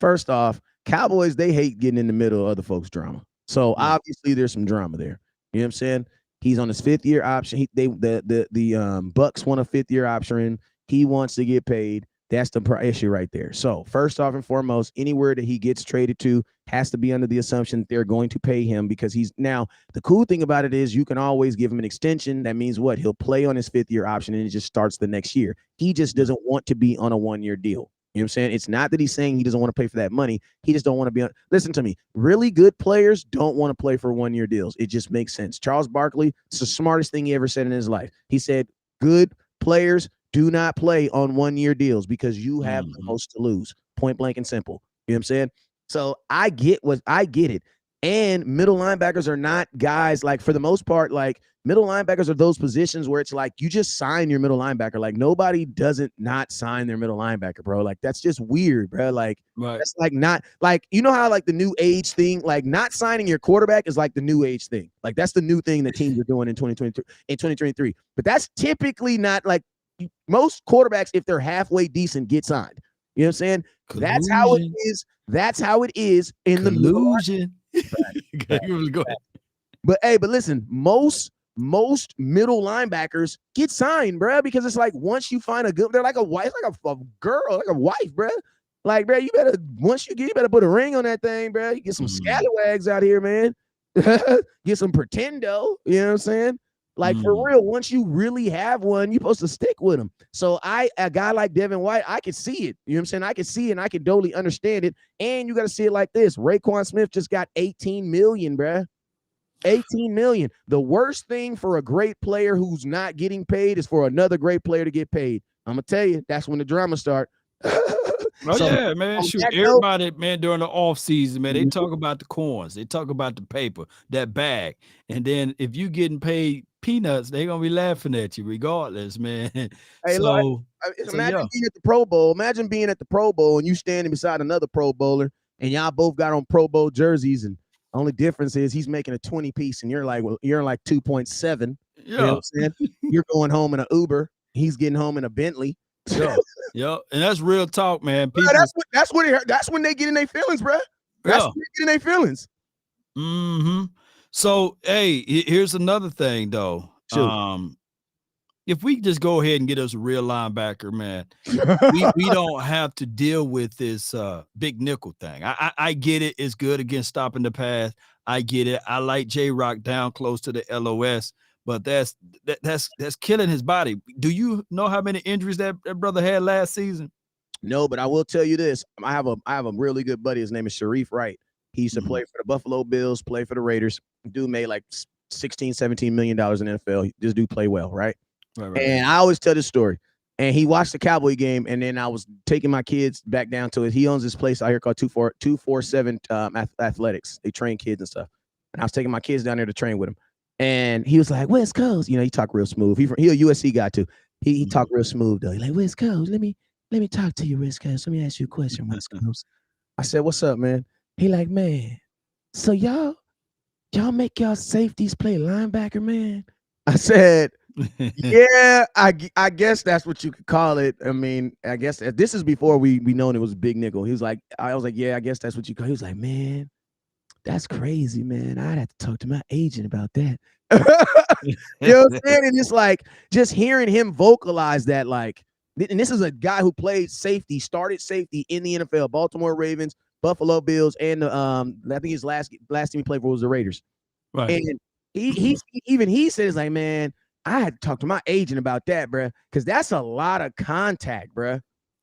first off, Cowboys, they hate getting in the middle of other folks' drama. So obviously there's some drama there. You know what I'm saying? He's on his 5th year option. The Bucks want a 5th year option. He wants to get paid. That's the issue right there. So first off and foremost, anywhere that he gets traded to has to be under the assumption they're going to pay him because he's now the cool thing about it is you can always give him an extension. That means what? He'll play on his 5th year option and it just starts the next year. He just doesn't want to be on a 1-year deal. You know what I'm saying? It's not that he's saying he doesn't want to pay for that money. He just don't want to be on. Listen to me. Really good players don't want to play for 1-year deals. It just makes sense. Charles Barkley, it's the smartest thing he ever said in his life. He said, good players do not play on 1-year deals because you have the most to lose. Point blank and simple. You know what I'm saying? So I get it. And middle linebackers are not guys like for the most part, like middle linebackers are those positions where it's like you just sign your middle linebacker. Like nobody doesn't not sign their middle linebacker, bro. Like that's just weird, bro. Like that's like not like you know how like the new age thing, like not signing your quarterback is like the new age thing. Like that's the new thing that teams are doing in 2023. But that's typically not like most quarterbacks, if they're halfway decent, get signed. You know what I'm saying? Collusion. That's how it is. That's how it is in the collusion. Go ahead. But listen, most middle linebackers get signed, bro, because it's like once you find a good, they're like a wife, like a girl, like a wife, bro. Like, bro, you better put a ring on that thing, bro. You get some scallywags out here, man. Get some pretendo. You know what I'm saying? Like for real, once you really have one, you're supposed to stick with them. So a guy like Devin White, I can see it. You know what I'm saying? I can see it and I can totally understand it. And you got to see it like this. Raekwon Smith just got $18 million, bruh. $18 million. The worst thing for a great player who's not getting paid is for another great player to get paid. I'm going to tell you, that's when the drama start. Yeah, man. Shoot, everybody, man, during the off season, man, they talk about the coins, they talk about the paper, that bag, and then if you getting paid peanuts, they're gonna be laughing at you regardless, man. Hey, so imagine being at the Pro Bowl. Imagine being at the Pro Bowl and you standing beside another Pro Bowler, and y'all both got on Pro Bowl jerseys, and only difference is he's making a 20-piece, and you're like 2.7. Yeah, you know what I'm saying? You're going home in an Uber. He's getting home in a Bentley. Yeah, and that's real talk, man. People, that's when they get in their feelings, bro. That's when they get in their feelings. So, hey, here's another thing, though. Sure. If we just go ahead and get us a real linebacker, man, we don't have to deal with this big nickel thing. I get it. It's good against stopping the pass. I get it. I like J-Rock down close to the LOS. But that's killing his body. Do you know how many injuries that brother had last season? No, but I will tell you this. I have a really good buddy. His name is Sharif Wright. He used to play for the Buffalo Bills, play for the Raiders. Dude made like $16-17 million in NFL. This dude play well, right? Right. And I always tell this story. And he watched the Cowboy game, and then I was taking my kids back down to it. He owns this place out here called 247 Athletics. They train kids and stuff. And I was taking my kids down there to train with him. And he was like, West Coast. You know, he talked real smooth. He a USC guy too. He talked real smooth though. He like, West Coast, let me talk to you, West Coast. Let me ask you a question, West Coast. I said, what's up, man? He like, man, so y'all make y'all safeties play linebacker, man? I said, yeah, I guess that's what you could call it. I mean, I guess this is before we known it was big nickel. He was like, I was like, yeah, I guess that's what you call. He was like, man, that's crazy, man. I'd have to talk to my agent about that. You know what I'm saying? And it's like just hearing him vocalize that, like, and this is a guy who played safety, started safety in the NFL, Baltimore Ravens, Buffalo Bills, and I think his last team he played for was the Raiders. Right. And he said, it's like, man, I had to talk to my agent about that, bro, because that's a lot of contact, bro.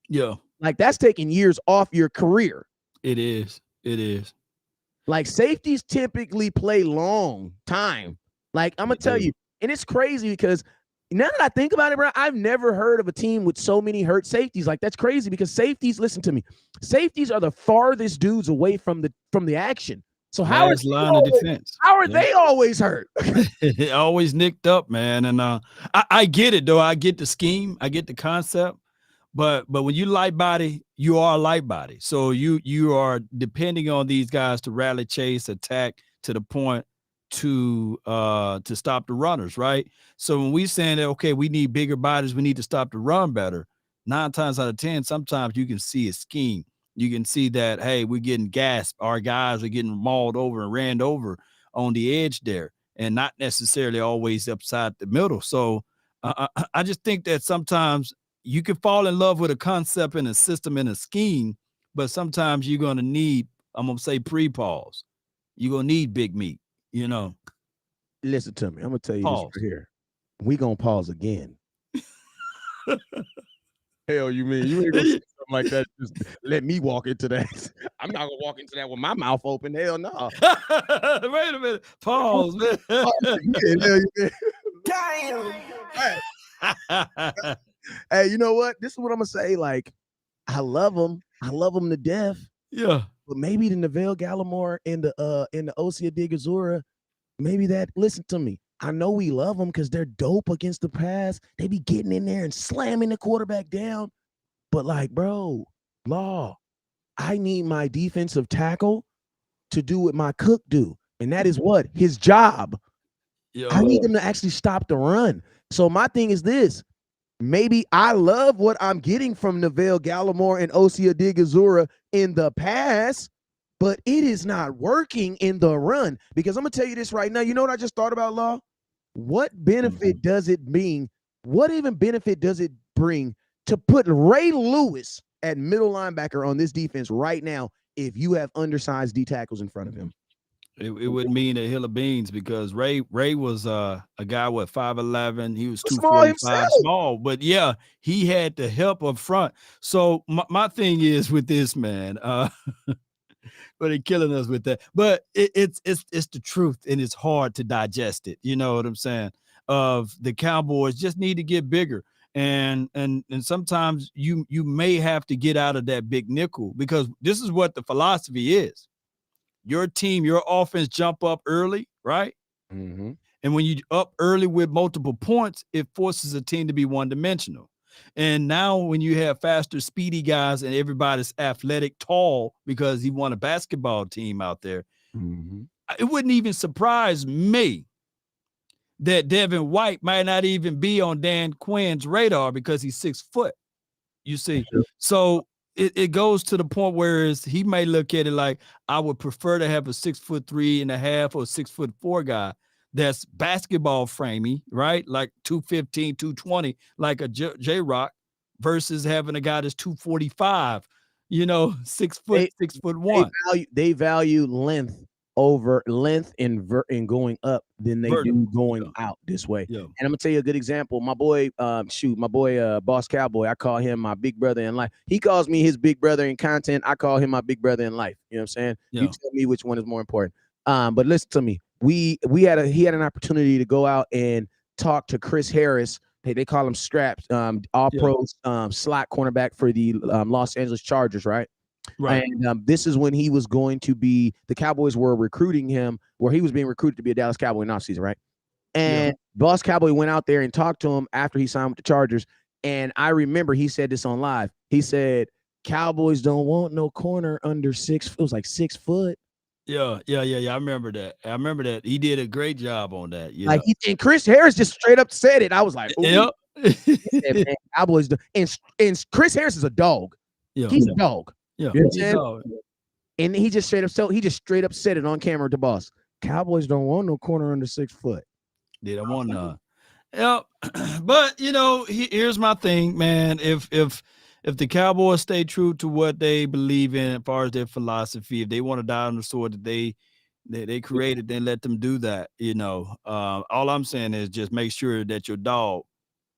Yeah. Like that's taking years off your career. It is. It is. Like safeties typically play long time. Like I'm gonna tell you, and it's crazy because now that I think about it, bro, I've never heard of a team with so many hurt safeties. Like that's crazy because safeties, listen to me, safeties are the farthest dudes away from the action. So how is line of defense? How are they always hurt? Always nicked up, man. And I get it though. I get the scheme. I get the concept. But when you light body, you are a light body. So you are depending on these guys to rally, chase, attack to the point to stop the runners, right? So when we saying that, okay, we need bigger bodies, we need to stop the run better, 9 times out of 10, sometimes you can see a scheme. You can see that, hey, we're getting gassed. Our guys are getting mauled over and ran over on the edge there and not necessarily always upside the middle. So I just think that sometimes you can fall in love with a concept and a system and a scheme, but sometimes you're going to need, I'm going to say pre-pause. You're going to need big meat, you know. Listen to me. I'm going to tell you this right here. We going to pause again. Hell, you mean you ain't gonna say something like that? Just let me walk into that. I'm not gonna walk into that with my mouth open. Hell no. Wait a minute. Pause, man. Damn. Hey, you know what? This is what I'm gonna say. Like, I love them. I love them to death. Yeah. But maybe the Neville Gallimore and the Osia Digazura, maybe that. Listen to me. I know we love them because they're dope against the pass. They be getting in there and slamming the quarterback down. But like, bro, Law, I need my defensive tackle to do what my cook do. And that is what? His job. Yo. I need them to actually stop the run. So my thing is this. Maybe I love what I'm getting from Neville Gallimore and Osia Digazura in the pass, but it is not working in the run. Because I'm going to tell you this right now. You know what I just thought about, Law? What benefit does it mean? What even benefit does it bring to put Ray Lewis at middle linebacker on this defense right now if you have undersized D tackles in front of him? It would mean a hill of beans because Ray was a guy with 5'11". He was 245 small, but yeah, he had the help up front. So my thing is with this, man, but they're killing us with that. But it's the truth, and it's hard to digest it. You know what I'm saying? Of the Cowboys just need to get bigger, and sometimes you may have to get out of that big nickel because this is what the philosophy is. Your team, your offense jump up early, right? Mm-hmm. And when you up early with multiple points, it forces a team to be one-dimensional. And now when you have faster, speedy guys and everybody's athletic, tall, because he won a basketball team out there, it wouldn't even surprise me that Devin White might not even be on Dan Quinn's radar because he's 6 foot, you see. So it goes to the point where he may look at it like, I would prefer to have a 6'3.5" or 6'4" guy that's basketball framey, right? Like 215, 220, like a J-Rock, versus having a guy that's 245, 6 foot, 6'1". They value length over length and going up than they do going out this way. Yeah. And I'm gonna tell you a good example. My boy, Boss Cowboy, I call him my big brother in life. He calls me his big brother in content. I call him my big brother in life. You know what I'm saying? Yeah. You tell me which one is more important. But listen to me. He had an opportunity to go out and talk to Chris Harris. They call him Straps, all-pro slot cornerback for the Los Angeles Chargers, right? Right. And this is when he was going to be, the Cowboys were recruiting him, where he was being recruited to be a Dallas Cowboy in offseason, right? And Boss Cowboy went out there and talked to him after he signed with the Chargers. And I remember he said this on live. He said, Cowboys don't want no corner under 6. It was like 6 foot. Yeah. I remember that. He did a great job on that. Like, and Chris Harris just straight up said it. I was like, yep. Man, Cowboys do. And Chris Harris is a dog. Yeah. He's a dog. Yeah. You know what I'm saying? And he just straight up said it on camera to Boss. Cowboys don't want no corner under 6 foot. They don't want none. Yeah. But here's my thing, man. If the Cowboys stay true to what they believe in as far as their philosophy, if they want to die on the sword that they created, then let them do that. All I'm saying is just make sure that your dog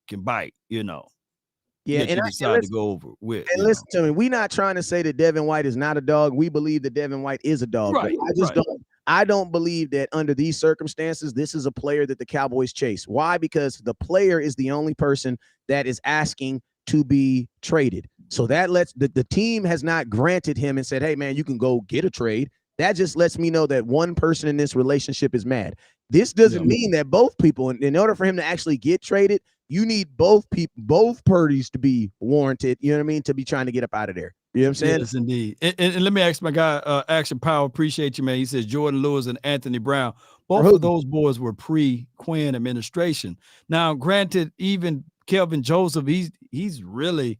can bite. Yeah, and decide to go over with. And listen to me, we're not trying to say that Devin White is not a dog. We believe that Devin White is a dog. Right. I don't believe that under these circumstances, this is a player that the Cowboys chase. Why? Because the player is the only person that is asking to be traded. So that lets the team has not granted him and said, hey, man, you can go get a trade. That just lets me know that one person in this relationship is mad. This doesn't mean that both people, in order for him to actually get traded, you need both parties to be warranted, you know what I mean, to be trying to get up out of there. You know what I'm saying? Yes, indeed. And let me ask my guy, Action Power, appreciate you, man. He says Jordan Lewis and Anthony Brown, both of those boys were pre-Quinn administration. Now, granted, even Kelvin Joseph, he's really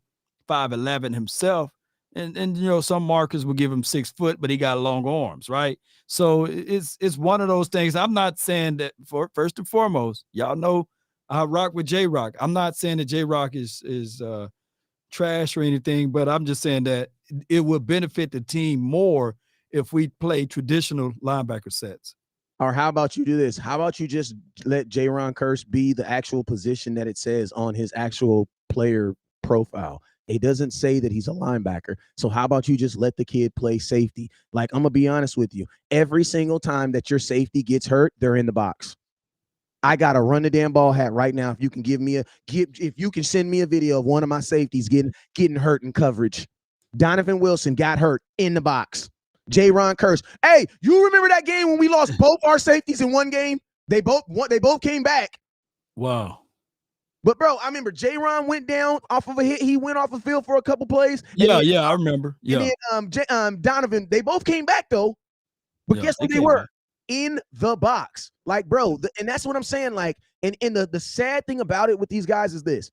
5'11" himself. And some markers will give him 6 foot, but he got long arms, right? So it's one of those things. I'm not saying that first and foremost, y'all know I rock with J-Rock. I'm not saying that J-Rock is trash or anything, but I'm just saying that it would benefit the team more if we play traditional linebacker sets. Or how about you do this? How about you just let Jaron Kearse be the actual position that it says on his actual player profile? It doesn't say that he's a linebacker. So how about you just let the kid play safety? Like, I'm going to be honest with you. Every single time that your safety gets hurt, they're in the box. I got to run the damn ball hat right now. If you can if you can send me a video of one of my safeties getting hurt in coverage. Donovan Wilson got hurt in the box. Jaron Kearse. Hey, you remember that game when we lost both our safeties in one game? They both came back. Wow. But bro, I remember Jaron went down off of a hit. He went off the field for a couple plays. Yeah, I remember. Yeah. And then Donovan, they both came back though. But guess what they were? Back. In the box. Like, bro, and that's what I'm saying. Like, and the sad thing about it with these guys is this.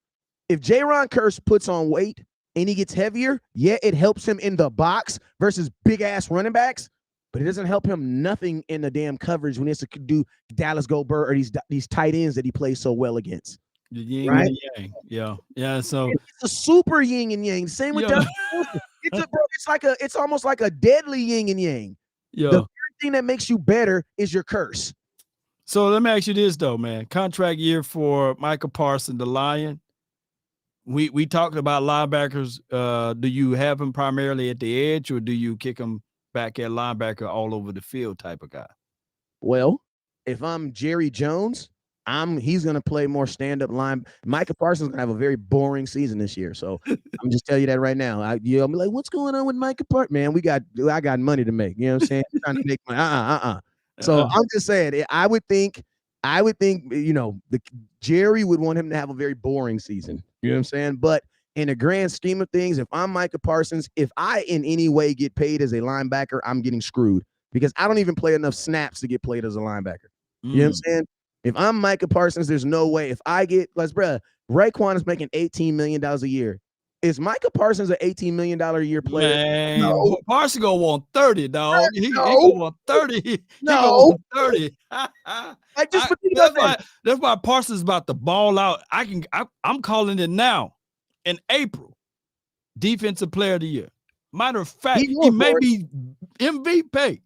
If Jaron Kearse puts on weight and he gets heavier, yeah, it helps him in the box versus big ass running backs, but it doesn't help him nothing in the damn coverage when it's to do Dallas Goldberg or these tight ends that he plays so well against. The yin right? and yang. Yeah. So it's a super yin and yang. Same with Dallas. It's almost like a deadly yin and yang. Yeah. The thing that makes you better is your curse. So let me ask you this though, man. Contract year for Micah Parsons, the Lion. We talked about linebackers. Do you have him primarily at the edge, or do you kick him back at linebacker all over the field type of guy? Well, if I'm Jerry Jones, he's gonna play more stand-up line. Micah Parsons gonna have a very boring season this year. So I'm just telling you that right now. I'm like, what's going on with Micah Parsons? Man, I got money to make. You know what I'm saying? I'm trying to make money. So I'm just saying, I would think, the Jerry would want him to have a very boring season. You know what I'm saying? But in the grand scheme of things, if I'm Micah Parsons, if I in any way get paid as a linebacker, I'm getting screwed because I don't even play enough snaps to get played as a linebacker. You know what I'm saying? If I'm Micah Parsons, there's no way. If I get, Raekwon is making $18 million a year. Is Micah Parsons an $18 million a year player? Man, no. Parsons gonna want 30, dog. He gonna want 30. He gonna want 30. That's why Parsons is about to ball out. I'm calling it now. In April, defensive player of the year. Matter of fact, he may be MVP.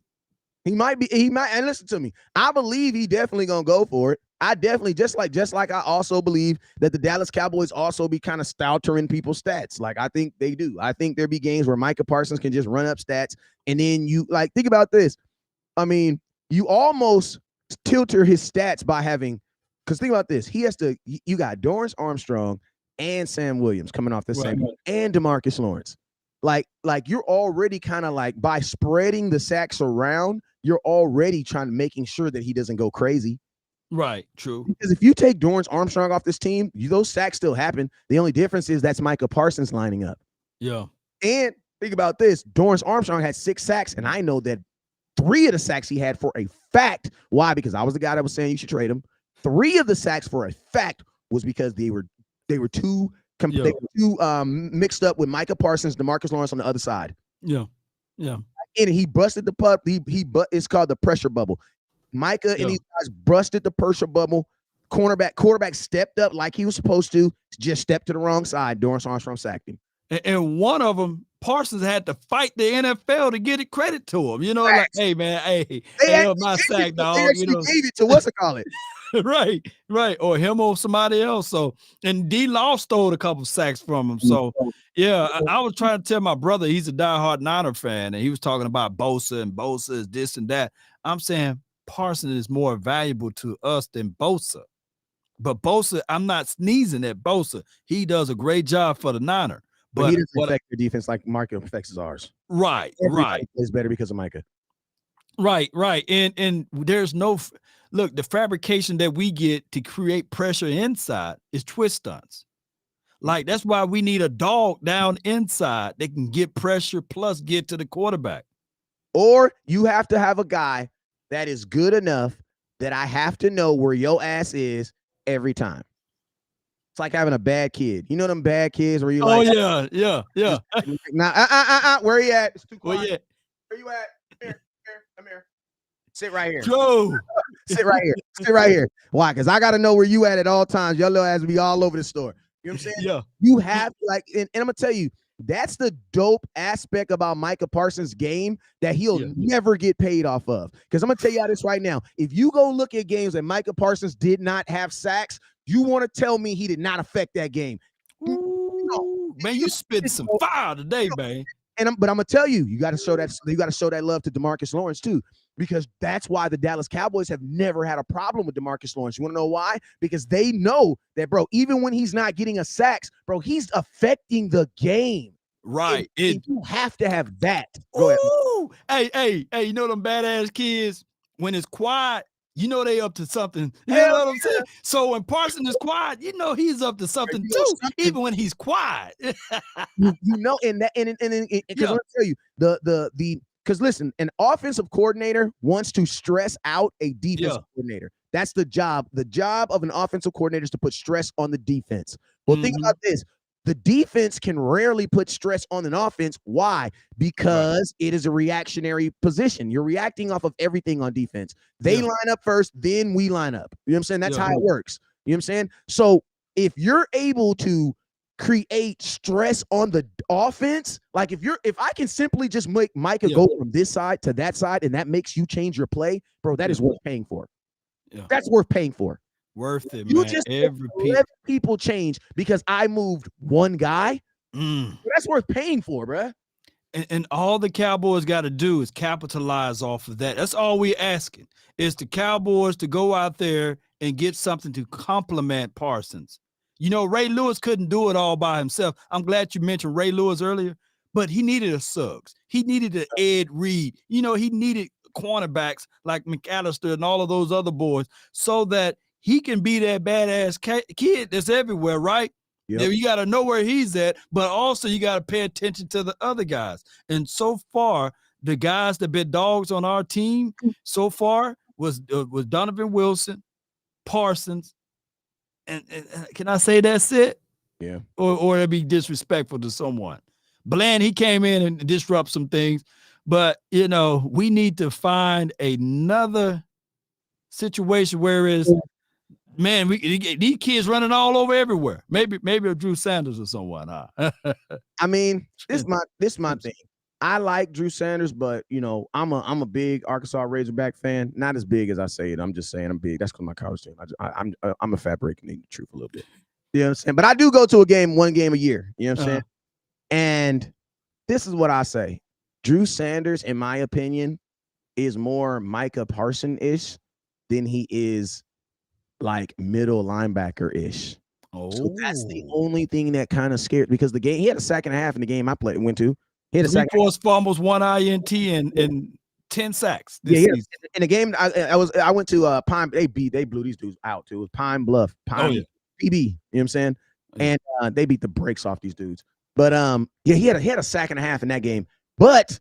He might, and listen to me. I believe he definitely gonna go for it. I definitely just like I also believe that the Dallas Cowboys also be kind of stoutering people's stats. Like I think they do. I think there be games where Micah Parsons can just run up stats, and then you think about this. I mean, you almost tilter his stats by because think about this. You got Dorrance Armstrong and Sam Williams coming off the same, and DeMarcus Lawrence. Like you're already kind of like by spreading the sacks around, you're already making sure that he doesn't go crazy. Right. True. Because if you take Dorrance Armstrong off this team, those sacks still happen. The only difference is that's Micah Parsons lining up. Yeah. And think about this. Dorrance Armstrong had 6 sacks, and I know that 3 of the sacks he had for a fact. Why? Because I was the guy that was saying you should trade him. 3 of the sacks for a fact was because they were too mixed up with Micah Parsons, DeMarcus Lawrence on the other side. Yeah. Yeah. And he busted the pup. It's called the pressure bubble. Micah and these guys busted the pressure bubble. Quarterback stepped up like he was supposed to, just stepped to the wrong side. Dorrance Armstrong sacked him. And one of them, Parsons had to fight the NFL to get it credit to him. You know, like, hey man, hey, my sack, dog. They actually gave it to what's it call it? right. Or him or somebody else. So, and D Law stole a couple sacks from him. So, yeah, I was trying to tell my brother, he's a diehard Niner fan, and he was talking about Bosa and Bosa is this and that. I'm saying Parsons is more valuable to us than Bosa. But Bosa, I'm not sneezing at Bosa. He does a great job for the Niner. But he doesn't affect your defense like Micah affects ours. Right. Everybody plays better because of Micah. Right. And there's no look, the fabrication that we get to create pressure inside is twist stunts. Like, that's why we need a dog down inside that can get pressure plus get to the quarterback. Or you have to have a guy that is good enough that I have to know where your ass is every time. It's like having a bad kid. You know them bad kids where you like, yeah. Nah, where you at? It's too quiet. Well, yeah. Where you at? Come here. Sit right here. Joe. Sit right here. Why? Because I got to know where you at all times. Your little ass be all over the store. You know what I'm saying? Yeah. You have and I'm gonna tell you, that's the dope aspect about Micah Parsons' game that he'll never get paid off of. Because I'm gonna tell you this right now. If you go look at games that Micah Parsons did not have sacks, you want to tell me he did not affect that game? Ooh, man, you spitting some fire today, man. But I'm gonna tell you, you got to show that love to DeMarcus Lawrence too, because that's why the Dallas Cowboys have never had a problem with DeMarcus Lawrence. You want to know why? Because they know that, bro, even when he's not getting a sacks, bro, he's affecting the game. Right. And you have to have that. Go ahead. Hey, you know them badass kids, when it's quiet, you know they up to something. You know what I'm saying? So when Parsons is quiet, you know he's up to something too, even when he's quiet. you know, and because I'll tell you, because listen, an offensive coordinator wants to stress out a defensive coordinator. That's the job. The job of an offensive coordinator is to put stress on the defense. Well, think about this. The defense can rarely put stress on an offense. Why? Because it is a reactionary position. You're reacting off of everything on defense. They line up first, then we line up. You know what I'm saying? That's how it works. You know what I'm saying? So if you're able to create stress on the offense, like if I can simply just make Micah go from this side to that side, and that makes you change your play, bro, that is worth paying for. That's worth paying for. Worth it, you man. Just every let people change because I moved one guy. That's worth paying for, bro. And all the Cowboys got to do is capitalize off of that. That's all we're asking, is the Cowboys to go out there and get something to complement Parsons. You know, Ray Lewis couldn't do it all by himself. I'm glad you mentioned Ray Lewis earlier, but he needed a Suggs. He needed an Ed Reed. You know, he needed cornerbacks like McAllister and all of those other boys so that he can be that badass kid that's everywhere, right? Yep. You got to know where he's at, but also you got to pay attention to the other guys. And so far, the guys that been dogs on our team so far was Donovan Wilson, Parsons, and can I say that's it? Yeah. Or it'd be disrespectful to someone. Bland, he came in and disrupt some things, but you know we need to find another situation where it's. Man, these kids running all over everywhere. Maybe a Drew Sanders or someone. Huh? I mean, this my thing. I like Drew Sanders, but you know, I'm a big Arkansas Razorback fan. Not as big as I say it. I'm just saying I'm big. That's because my college team. I'm a fat breaking the truth a little bit. You know what I'm saying? But I do go to one game a year. You know what I'm saying? And this is what I say. Drew Sanders, in my opinion, is more Micah Parsons-ish than he is like middle linebacker-ish. So that's the only thing that kind of scared, because the game, he had a sack and a half in the game I went to. He had a sack. 3 forced fumbles, 1 INT, and 10 sacks this Yeah, season. in the game, I went to Pine. They blew these dudes out too. It was Pine Bluff, Pine yeah. PB. You know what I'm saying? Yeah. And they beat the brakes off these dudes. But yeah, he had a sack and a half in that game. But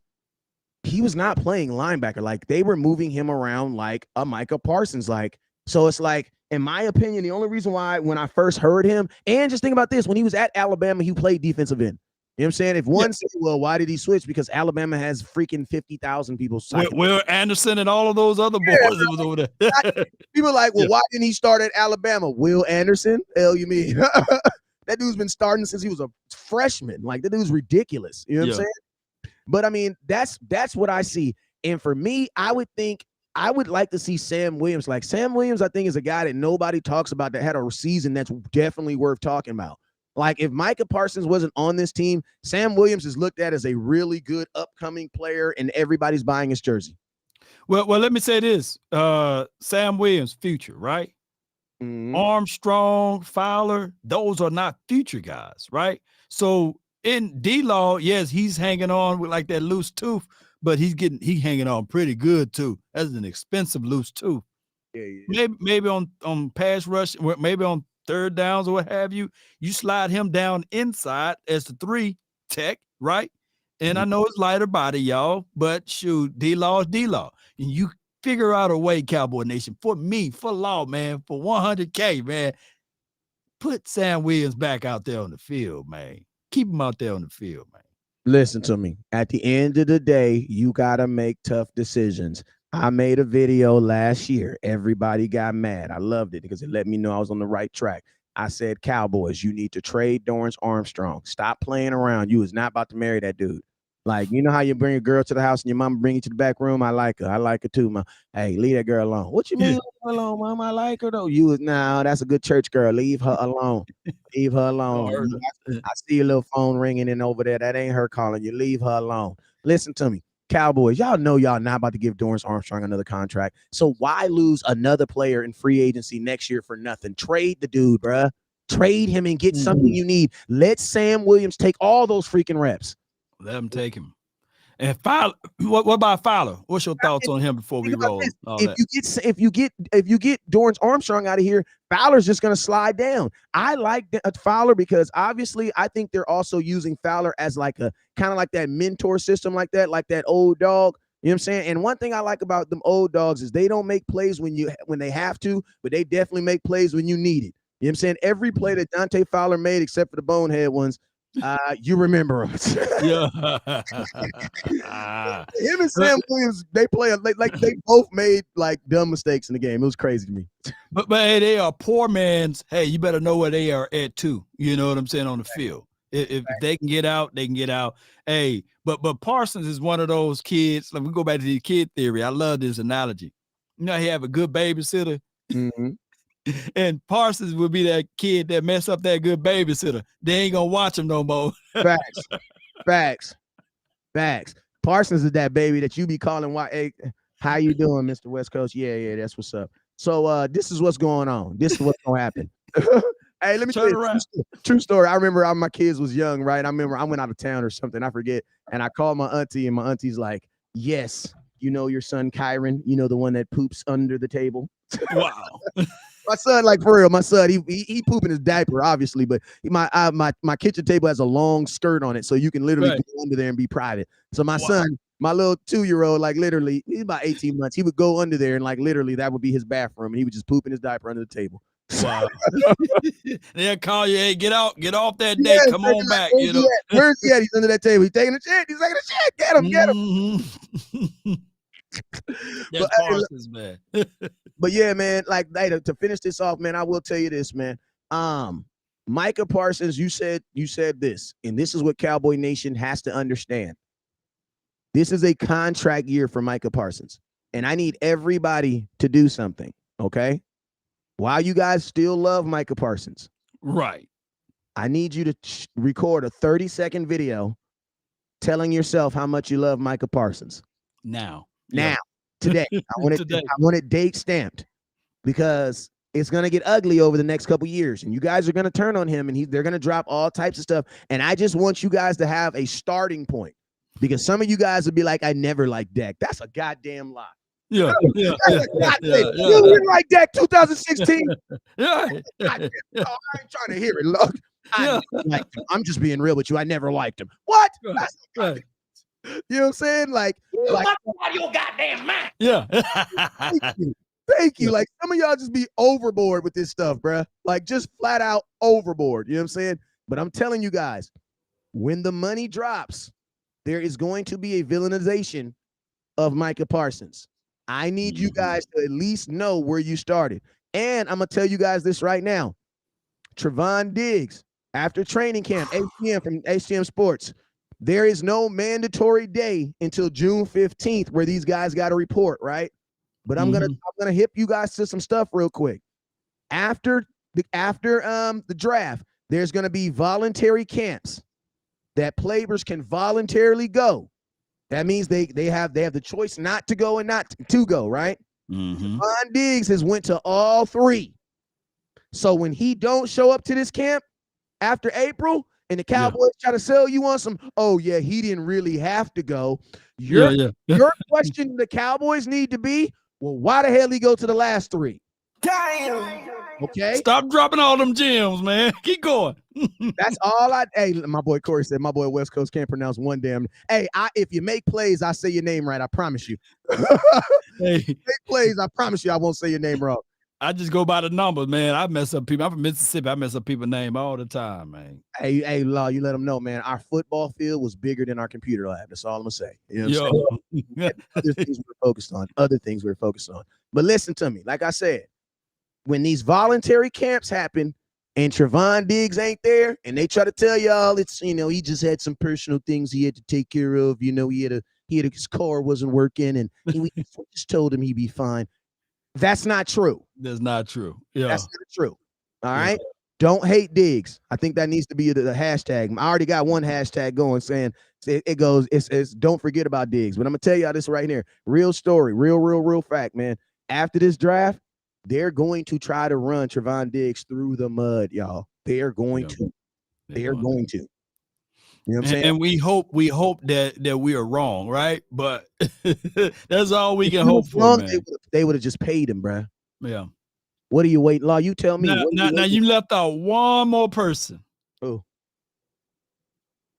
he was not playing linebacker. Like they were moving him around like a Micah Parsons. Like so, it's like in my opinion, the only reason why when I first heard him, and just think about this, when he was at Alabama, he played defensive end. You know what I'm saying? If one said, well, why did he switch? Because Alabama has freaking 50,000 people. Will Anderson and all of those other boys was over there. People are like, well, why didn't he start at Alabama? Will Anderson? Hell, you mean? That dude's been starting since he was a freshman. Like, that dude's ridiculous. You know what I'm saying? But, I mean, that's what I see. And for me, I would like to see Sam Williams. Like, Sam Williams, I think, is a guy that nobody talks about that had a season that's definitely worth talking about. Like, if Micah Parsons wasn't on this team, Sam Williams is looked at as a really good upcoming player, and everybody's buying his jersey. Well, let me say this. Sam Williams, future, right? Mm-hmm. Armstrong, Fowler, those are not future guys, right? So in D-Law, yes, he's hanging on with like that loose tooth, but he hanging on pretty good too. That's an expensive loose tooth. Yeah. Maybe on pass rush, maybe on third downs or what have you, you slide him down inside as the 3 tech, right? And I know it's lighter body, y'all, but shoot, D-Law is D-Law. And you figure out a way, Cowboy Nation, for me, for Law, man, for 100K, man, put Sam Williams back out there on the field, man. Keep him out there on the field, man. Listen to me. At the end of the day, you got to make tough decisions. I made a video last year. Everybody got mad. I loved it because it let me know I was on the right track. I said, Cowboys, you need to trade Dorrance Armstrong. Stop playing around. You was not about to marry that dude. Like, you know how you bring a girl to the house and your mama bring you to the back room? I like her. I like her too, Mom. Hey, leave that girl alone. What you mean leave her alone, Mom? I like her though. That's a good church girl. Leave her alone. Leave her alone. I see your little phone ringing in over there. That ain't her calling you. Leave her alone. Listen to me. Cowboys, y'all know y'all not about to give Dorrance Armstrong another contract. So why lose another player in free agency next year for nothing? Trade the dude, bruh. Trade him and get something you need. Let Sam Williams take all those freaking reps. Let him take him. And Fowler, what about Fowler? What's your thoughts on him before we roll? If you get Dorrance Armstrong out of here, Fowler's just going to slide down. I like Fowler because obviously I think they're also using Fowler as like a kind of like that mentor system, like that old dog. You know what I'm saying? And one thing I like about them old dogs is they don't make plays when they have to, but they definitely make plays when you need it. You know what I'm saying? Every play that Dante Fowler made, except for the bonehead ones, you remember us. Yeah. Him and Sam Williams, they play like they both made like dumb mistakes in the game. It was crazy to me. But hey, they are poor man's. Hey, you better know where they are at too. You know what I'm saying on the field. If they can get out, they can get out. Hey, but Parsons is one of those kids. Like we go back to the kid theory. I love this analogy. You know, he have a good babysitter. Mm-hmm. And Parsons would be that kid that mess up that good babysitter. They ain't gonna watch him no more. Facts. Parsons is that baby that you be calling. Hey, how you doing, Mr. West Coast? Yeah, that's what's up. So this is what's going on. This is what's gonna happen. Hey, let me tell you true story. I remember my kids was young, right? I remember I went out of town or something. I forget. And I called my auntie, and my auntie's like, yes, you know your son Kyron, you know the one that poops under the table. Wow. My son, like for real, my son, he pooping his diaper, obviously, but my kitchen table has a long skirt on it, so you can literally go under there and be private. So my son, my little 2-year-old, like literally, he's about 18 months. He would go under there and like literally that would be his bathroom, and he would just poop in his diaper under the table. Wow. They'll call you, hey, get off that day. Come on back. You know. Where's he at? He's under that table. He's taking a shit. He's taking a shit. Get him. Mm-hmm. That's Parsons, man. But yeah, man, like to finish this off, man, I will tell you this, man. Micah Parsons, you said this, and this is what Cowboy Nation has to understand. This is a contract year for Micah Parsons, and I need everybody to do something, okay? While you guys still love Micah Parsons, right? I need you to record a 30-second video telling yourself how much you love Micah Parsons. Now, today. I want it date stamped because it's going to get ugly over the next couple years, and you guys are going to turn on him, and they're going to drop all types of stuff. And I just want you guys to have a starting point. Because some of you guys would be like, I never liked Dak. That's a goddamn lie. Yeah, yeah, That's yeah, a yeah, goddamn. yeah, You didn't like Dak 2016? yeah, Goddamn. Oh, I ain't trying to hear it. Look, I yeah, never liked him. I'm just being real with you. I never liked him. What? That's right. you know what I'm saying? Like out of your goddamn mind. Yeah. thank you. Thank you. Yeah. Like some of y'all just be overboard with this stuff, bruh. Like just flat out overboard. You know what I'm saying? But I'm telling you guys, when the money drops, there is going to be a villainization of Micah Parsons. I need you guys to at least know where you started. And I'm going to tell you guys this right now. Trevon Diggs, after training camp, HCM from HCM Sports, there is no mandatory day until June 15th where these guys got to report, right? But I'm gonna hip you guys to some stuff real quick. After the draft, there's gonna be voluntary camps that players can voluntarily go. That means they have the choice not to go and not to go, right? Trevon Diggs has went to all three. So when he don't show up to this camp after April, and the Cowboys try to sell you on some, oh yeah, he didn't really have to go. Your question to the Cowboys need to be, well, why the hell he go to the last three? Damn. Okay. Stop dropping all them gems, man. Keep going. That's all hey, my boy Corey said, my boy West Coast can't pronounce one damn. Hey, if you make plays, I say your name right. I promise you. Hey. Make plays, I promise you I won't say your name wrong. I just go by the numbers, man. I mess up people. I'm from Mississippi. I mess up people's name all the time, man. Hey, Law, you let them know, man. Our football field was bigger than our computer lab. That's all I'm gonna say. You know what I'm saying? Other things we're focused on. Other things we're focused on. But listen to me. Like I said, when these voluntary camps happen and Trevon Diggs ain't there, and they try to tell y'all it's, he just had some personal things he had to take care of. His car wasn't working, and we just told him he'd be fine. That's not true. That's not true. Yeah. That's not true. All right. Don't hate Diggs. I think that needs to be the hashtag. I already got one hashtag going saying it goes, it's don't forget about Diggs. But I'm gonna tell y'all this right here. Real story, real fact, man. After this draft, they're going to try to run Trevon Diggs through the mud, y'all. They are going to. They are going to. You know what I'm saying? And we hope that we are wrong, right? But that's all we can hope for, man. They would have just paid him, bro. Yeah. What are you waiting, Law? You tell me. Now you left out one more person. Who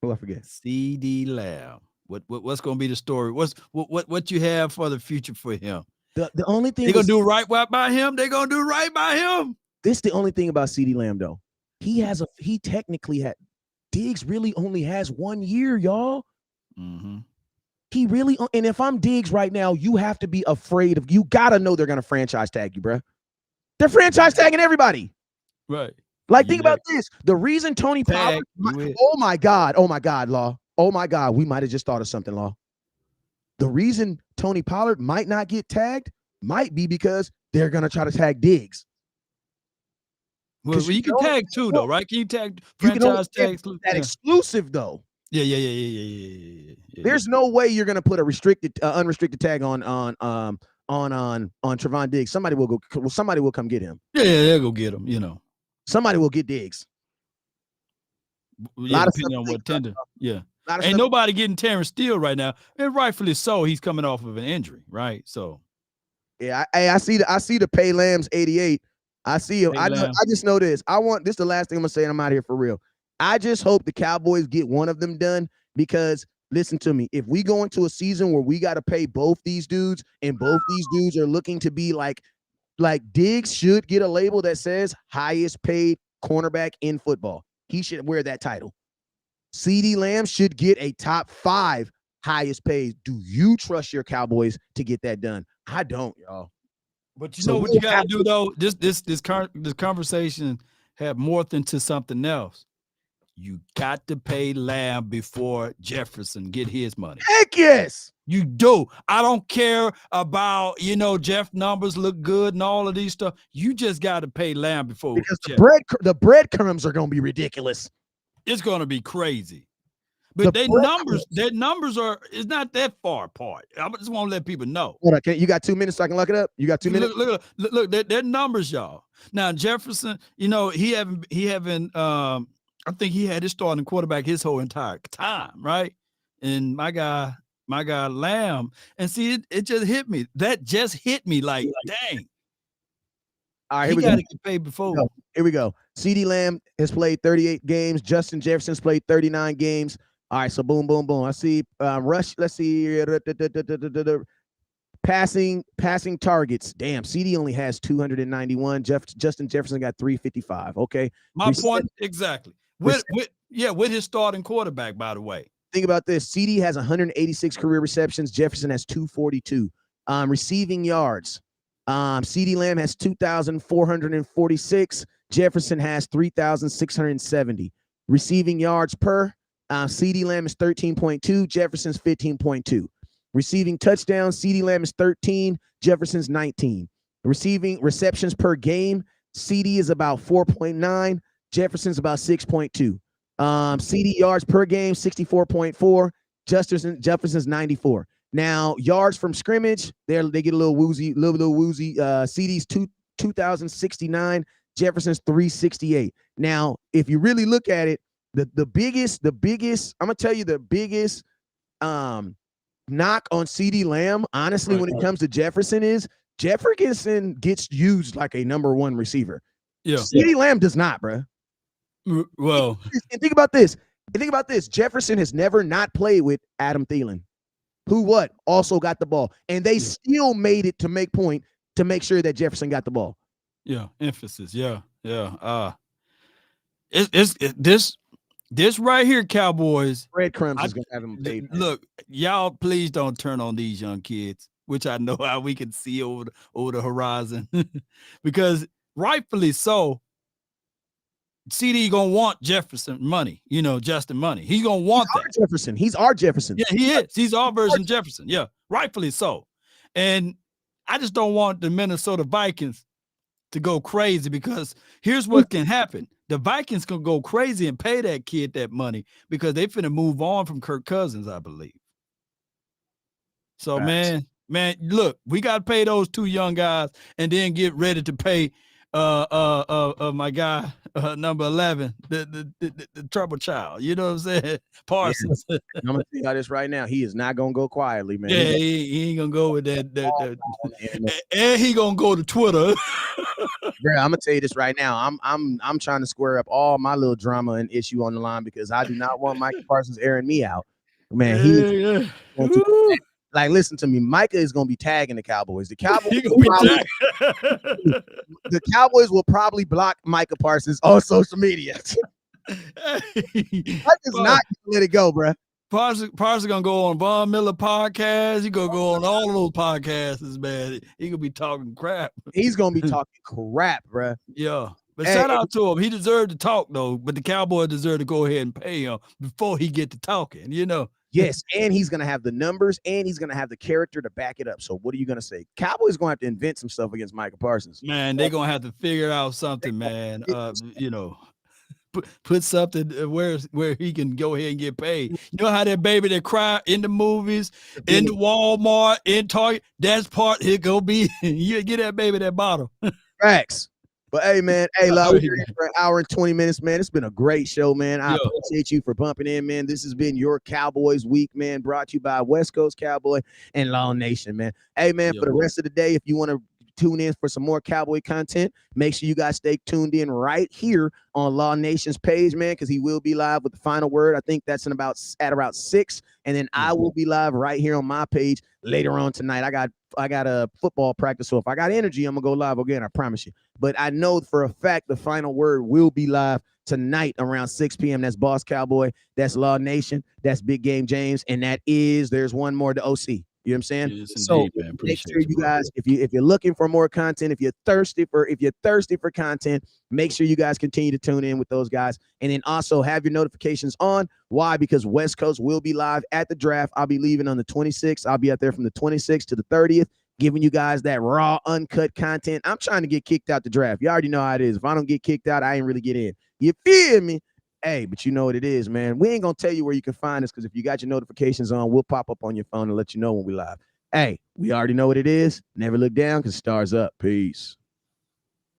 I forget? CD Lamb. What's going to be the story? What you have for the future for him? The only thing they're gonna do right by him. They're gonna do right by him. This is the only thing about CD Lamb, though. He technically had. Diggs really only has 1 year, y'all. He really, and if I'm Diggs right now, you have to be afraid of, you got to know they're going to franchise tag you, bro. They're franchise tagging everybody. Right. Like, think about this. The reason Tony Pollard, oh my God, Law. Oh my God, we might have just thought of something, Law. The reason Tony Pollard might not get tagged might be because they're going to try to tag Diggs. Well, you can tag too, though, right? Can you tag franchise tags? That exclusive, though. Yeah. There's no way you're gonna put a unrestricted tag on Trevon Diggs. Somebody will come get him. Yeah, they'll go get him. Somebody will get Diggs. Yeah, depending on what tender. Yeah. Ain't nobody getting Terrence Steele right now, and rightfully so. He's coming off of an injury, right? So. Yeah, I see the Pay Lambs 88. I see him. I just know this. This is the last thing I'm gonna say, and I'm out here for real. I just hope the Cowboys get one of them done, because listen to me. If we go into a season where we got to pay both these dudes, and both these dudes are looking to be like Diggs should get a label that says highest paid cornerback in football. He should wear that title. CD Lamb should get a top 5 highest paid. Do you trust your Cowboys to get that done? I don't, y'all. But you know what you got to do, though? This conversation have morphed into something else. You got to pay Lamb before Jefferson get his money. Heck yes. You do. I don't care about, Jeff numbers look good and all of these stuff. You just got to pay Lamb before. Because the breadcrumbs are going to be ridiculous. It's going to be crazy. But their numbers is not that far apart. I just want to let people know. You got 2 minutes so I can look it up? You got 2 minutes? Look, their numbers, y'all. Now, Jefferson, he haven't I think he had his starting quarterback his whole entire time, right? and my guy Lamb, and see it just hit me. That just hit me like, dang. All right, He here we got go. to get paid before. Here we go. CeeDee Lamb has played 38 games. Justin Jefferson's played 39 games. All right, so boom, boom, boom. I see rush. Let's see. Passing targets. Damn, CeeDee only has 291. Justin Jefferson got 355. Okay. My point exactly. With his starting quarterback, by the way. Think about this. CeeDee has 186 career receptions. Jefferson has 242. Receiving yards. CeeDee Lamb has 2,446. Jefferson has 3,670. Receiving yards per. CeeDee Lamb is 13.2. Jefferson's 15.2. Receiving touchdowns. CeeDee Lamb is 13. Jefferson's 19. Receiving receptions per game. CeeDee is about 4.9. Jefferson's about 6.2. CeeDee yards per game, 64.4. Jefferson's 94. Now, yards from scrimmage, they get a little woozy. CeeDee's 2,069. Jefferson's 368. Now, if you really look at it, the biggest, I'm gonna tell you the biggest knock on CeeDee Lamb, honestly, when it comes to Jefferson, is Jefferson gets used like a number one receiver. Yeah. CeeDee Lamb does not, bro. Well, and think about this. Jefferson has never not played with Adam Thielen, who also got the ball, and they still made it to make point to make sure that Jefferson got the ball. Yeah, emphasis. Yeah. This right here, Cowboys. Breadcrumbs is gonna have him paid. Look, y'all, please don't turn on these young kids, which I know how we can see over the horizon, because rightfully so. CeeDee gonna want Jefferson money, Justin money. He's gonna want that. Jefferson. He's our Jefferson. Yeah, he is. He's our version Jefferson. Yeah, rightfully so. And I just don't want the Minnesota Vikings to go crazy, because here's what can happen. The Vikings can go crazy and pay that kid that money because they finna move on from Kirk Cousins, I believe. So, man, look, we got to pay those two young guys and then get ready to pay my guy number 11, the trouble child. You know what I'm saying? Parsons. Yeah. I'm gonna tell you this right now. He is not gonna go quietly, man. Yeah, he ain't gonna go with that. And he gonna go to Twitter. Bro, I'm gonna tell you this right now. I'm trying to square up all my little drama and issue on the line, because I do not want Micah Parsons airing me out. Man, like, listen to me. Micah is going to be tagging the Cowboys. The Cowboys will probably block Micah Parsons on social media. Micah's not going to let it go, bro. Parsons gonna go on Von Miller podcast. He gonna go on all of those podcasts, man. He gonna be talking crap. He's gonna be talking crap, bro. Yeah. But shout out to him. He deserved to talk, though. But the Cowboys deserve to go ahead and pay him before he get to talking, Yes, and he's going to have the numbers, and he's going to have the character to back it up. So what are you going to say? Cowboys going to have to invent some stuff against Micah Parsons. Man, they're going to have to figure out something, man. Put something where he can go ahead and get paid. You know how that baby that cry in the movies, in the Walmart, in Target, that's part here go be. You get that baby that bottle. Facts. But hey, man, love, we're here for an hour and 20 minutes, man. It's been a great show, man. I appreciate you for bumping in, man. This has been your Cowboys week, man, brought to you by West Coast Cowboy and Law Nation, man. Hey, man, for the rest of the day, if you want to tune in for some more Cowboy content, make sure you guys stay tuned in right here on Law Nation's page, man, because he will be live with the final word. I think that's at about 6, and then I will be live right here on my page later on tonight. I got a football practice, so if I got energy, I'm gonna go live again, I promise you. But I know for a fact the final word will be live tonight around 6 p.m. That's Boss Cowboy, that's Law Nation, that's Big Game James, and there's one more, the OC. You know what I'm saying? Yes, so indeed, man. make sure you guys, if you're looking for more content, if you're thirsty for content, make sure you guys continue to tune in with those guys. And then also have your notifications on. Why? Because West Coast will be live at the draft. I'll be leaving on the 26th. I'll be out there from the 26th to the 30th, giving you guys that raw, uncut content. I'm trying to get kicked out the draft. You already know how it is. If I don't get kicked out, I ain't really get in. You feel me? Hey, but you know what it is, man. We ain't going to tell you where you can find us, because if you got your notifications on, we'll pop up on your phone and let you know when we live. Hey, we already know what it is. Never look down, because stars up. Peace.